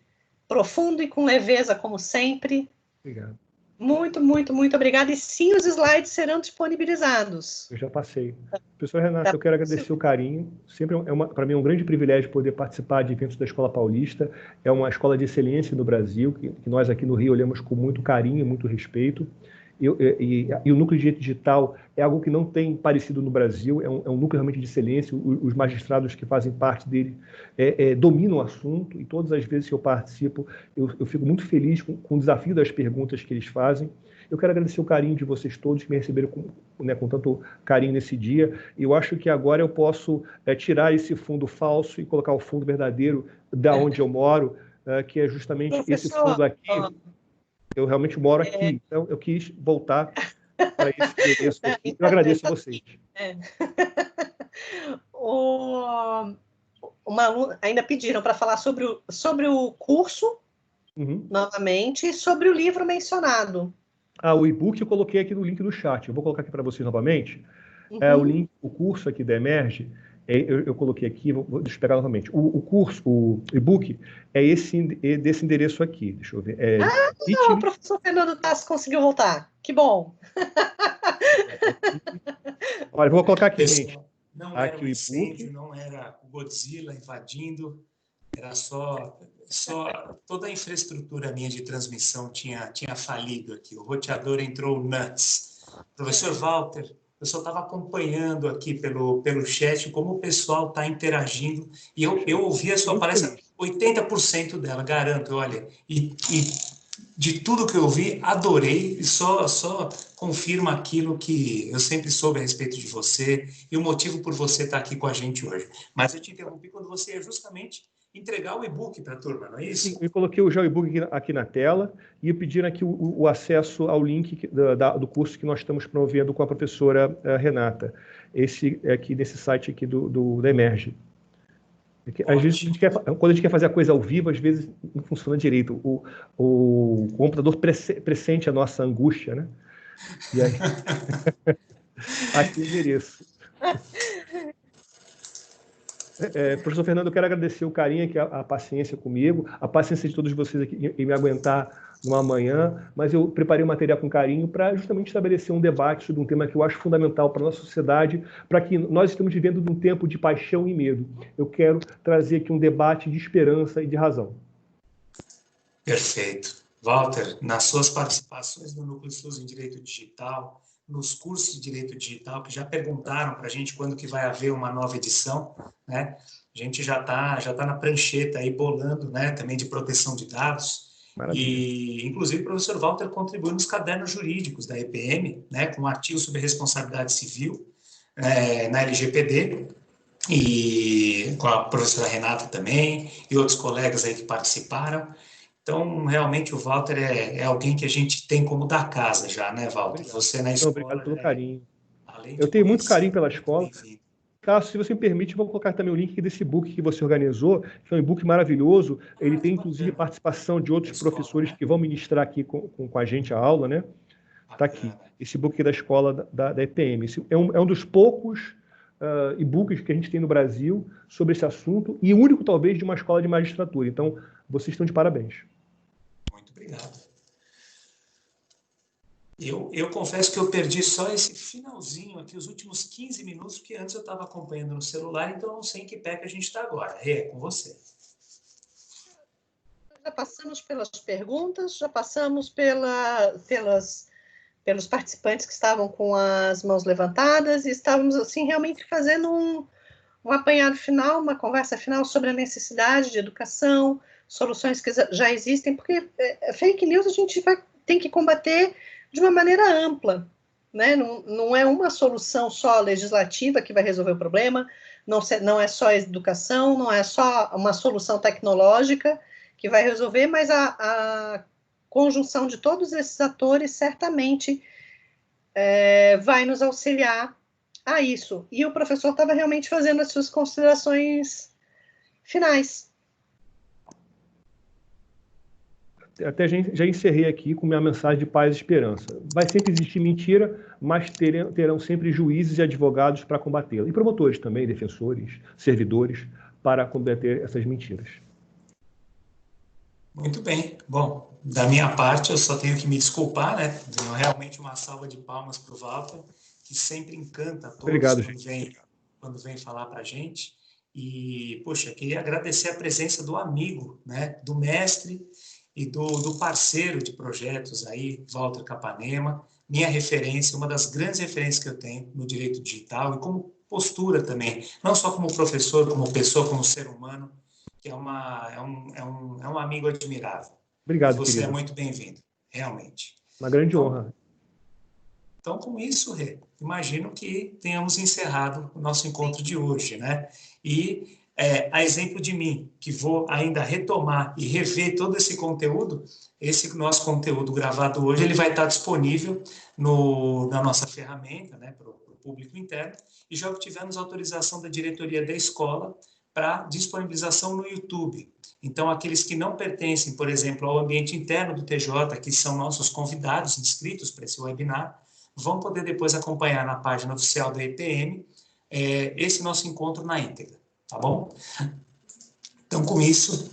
profundo e com leveza, como sempre.
Obrigado.
Muito, muito, muito obrigada. E sim, os slides serão disponibilizados.
Eu já passei. Professor Renato, eu quero agradecer o carinho. Sempre para mim é um grande privilégio poder participar de eventos da Escola Paulista. É uma escola de excelência no Brasil, que nós aqui no Rio olhamos com muito carinho e muito respeito. E o núcleo de direito digital é algo que não tem parecido no Brasil, é um núcleo realmente de excelência. Os magistrados que fazem parte dele dominam o assunto, e todas as vezes que eu participo, eu fico muito feliz com o desafio das perguntas que eles fazem. Eu quero agradecer o carinho de vocês todos que me receberam com tanto carinho nesse dia. Eu acho que agora eu posso tirar esse fundo falso e colocar o fundo verdadeiro da onde eu moro, que é justamente esse fundo aqui. Eu realmente moro aqui, então eu quis voltar para esse endereço aqui. Eu agradeço a vocês.
Uma aluna, ainda pediram para falar sobre o curso, novamente, e sobre o livro mencionado.
O e-book eu coloquei aqui no link do chat. Eu vou colocar aqui para vocês novamente. O curso aqui da Emerge, eu coloquei aqui, deixa eu pegar novamente. O e-book é desse endereço aqui. Deixa eu ver.
O professor Fernando Tassi conseguiu voltar. Que bom.
Olha, vou colocar aqui, gente.
Não era um incêndio, não era o Godzilla invadindo, era só toda a infraestrutura minha de transmissão tinha falido aqui. O roteador entrou nuts. Professor Walter, eu só estava acompanhando aqui pelo chat como o pessoal está interagindo, e eu ouvi a sua palestra, 80% dela, garanto, olha, e de tudo que eu ouvi, adorei, e só confirma aquilo que eu sempre soube a respeito de você, e o motivo por você estar aqui com a gente hoje. Mas eu te interrompi quando você ia justamente entregar o e-book para a turma, não é isso?
Sim, eu coloquei o e-book aqui na tela e pedindo aqui o acesso ao link do curso que nós estamos promovendo com a professora Renata. Esse aqui, nesse site aqui da Emerge. Às vezes, quando a gente quer fazer a coisa ao vivo, às vezes não funciona direito. O computador pressente a nossa angústia, né? E aí, aqui o endereço. Professor Fernando, eu quero agradecer o carinho, a paciência comigo, a paciência de todos vocês aqui em me aguentar numa manhã, mas eu preparei o material com carinho para justamente estabelecer um debate sobre um tema que eu acho fundamental para a nossa sociedade, para que nós estamos vivendo num tempo de paixão e medo. Eu quero trazer aqui um debate de esperança e de razão.
Perfeito. Walter, nas suas participações no Núcleo SUS em Direito Digital, nos cursos de Direito Digital, que já perguntaram para a gente quando que vai haver uma nova edição, né? A gente já tá na prancheta aí bolando, né? Também de proteção de dados. Maravilha. E, inclusive, o professor Walter contribuiu nos cadernos jurídicos da EPM, né? Com um artigo sobre responsabilidade civil na LGPD, e com a professora Renata também, e outros colegas aí que participaram. Então, realmente, o Walter é alguém que a gente tem como da casa já, né, Walter? Você na escola...
Obrigado pelo carinho. Eu tenho muito carinho pela escola. Cássio, se você me permite, vou colocar também o link desse e-book que você organizou, que é um e-book maravilhoso. Ele tem, inclusive, participação de outros professores que vão ministrar aqui com a gente a aula, né? Está aqui, esse e-book da escola da EPM. Esse é um dos poucos e-books que a gente tem no Brasil sobre esse assunto, e o único, talvez, de uma escola de magistratura. Então, vocês estão de parabéns.
Muito obrigado. Eu confesso que eu perdi só esse finalzinho aqui, os últimos 15 minutos, porque antes eu estava acompanhando no celular, então eu não sei em que pé que a gente está agora. É com você.
Já passamos pelas perguntas, já passamos pelos participantes que estavam com as mãos levantadas, e estávamos, assim, realmente fazendo um apanhado final, uma conversa final sobre a necessidade de educação, soluções que já existem, porque fake news a gente tem que combater de uma maneira ampla, né? Não é uma solução só legislativa que vai resolver o problema, não é só educação, não é só uma solução tecnológica que vai resolver, mas a conjunção de todos esses atores certamente vai nos auxiliar a isso. E o professor estava realmente fazendo as suas considerações finais.
até já encerrei aqui com minha mensagem de paz e esperança. Vai sempre existir mentira, mas terão sempre juízes e advogados para combatê-la. E promotores também, defensores, servidores, para combater essas mentiras.
Muito bem. Bom, da minha parte, eu só tenho que me desculpar, né? Realmente uma salva de palmas para o Walter, que sempre encanta a todos.
Obrigado,
quando vem falar para a gente. E, poxa, queria agradecer a presença do amigo, né? Do mestre e do parceiro de projetos aí, Walter Capanema, minha referência, uma das grandes referências que eu tenho no direito digital e como postura também, não só como professor, como pessoa, como ser humano, que é um amigo admirável.
Obrigado,
você
querido.
É muito bem-vindo, realmente.
Uma grande honra.
Então, com isso, Rê, imagino que tenhamos encerrado o nosso encontro de hoje, né? E, a exemplo de mim, que vou ainda retomar e rever todo esse conteúdo, esse nosso conteúdo gravado hoje, ele vai estar disponível na nossa ferramenta, né, para o público interno, e já obtivemos autorização da diretoria da escola para disponibilização no YouTube. Então, aqueles que não pertencem, por exemplo, ao ambiente interno do TJ, que são nossos convidados inscritos para esse webinar, vão poder depois acompanhar na página oficial da EPM esse nosso encontro na íntegra, tá bom? Então, com isso,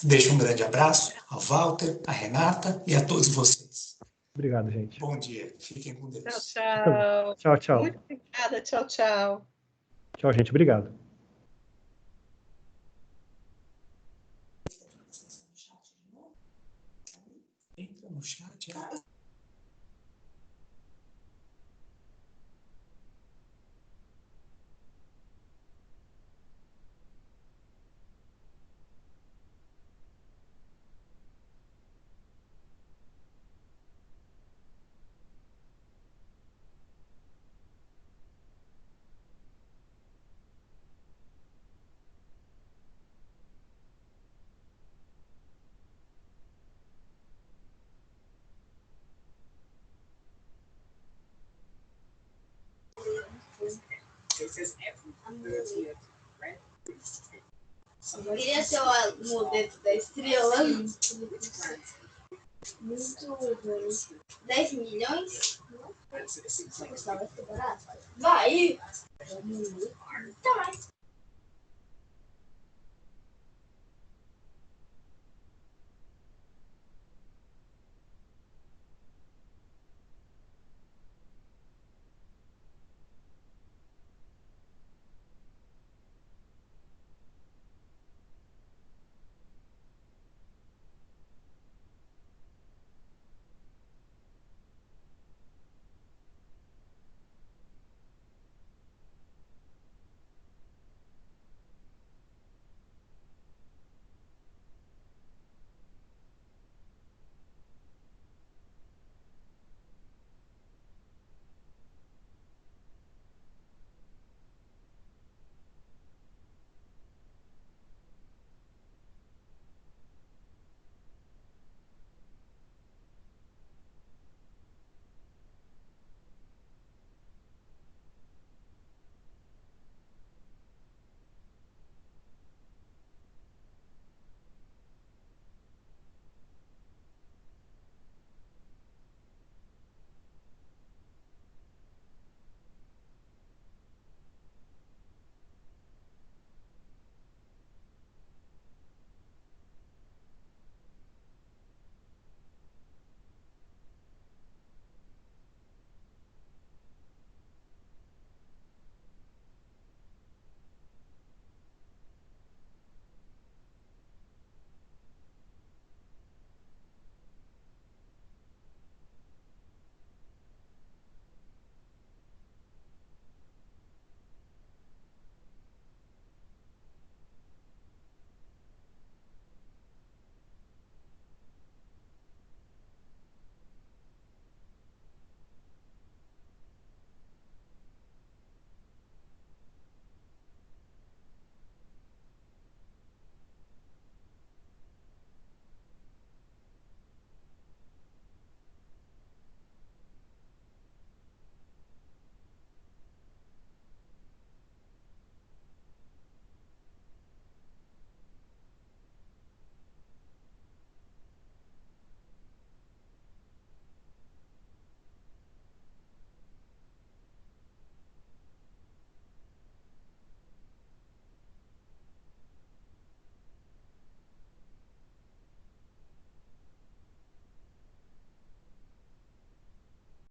deixo um grande abraço ao Walter, à Renata e a todos vocês.
Obrigado, gente.
Bom dia. Fiquem com Deus.
Tchau, tchau.
Tchau, tchau.
Muito obrigada. Tchau, tchau.
Tchau, gente. Obrigado.
Entra no chat.
Queria ser o modelo da estrela. Muito ruim. 10 milhões? Vai ser barato? Vai! Tá mais.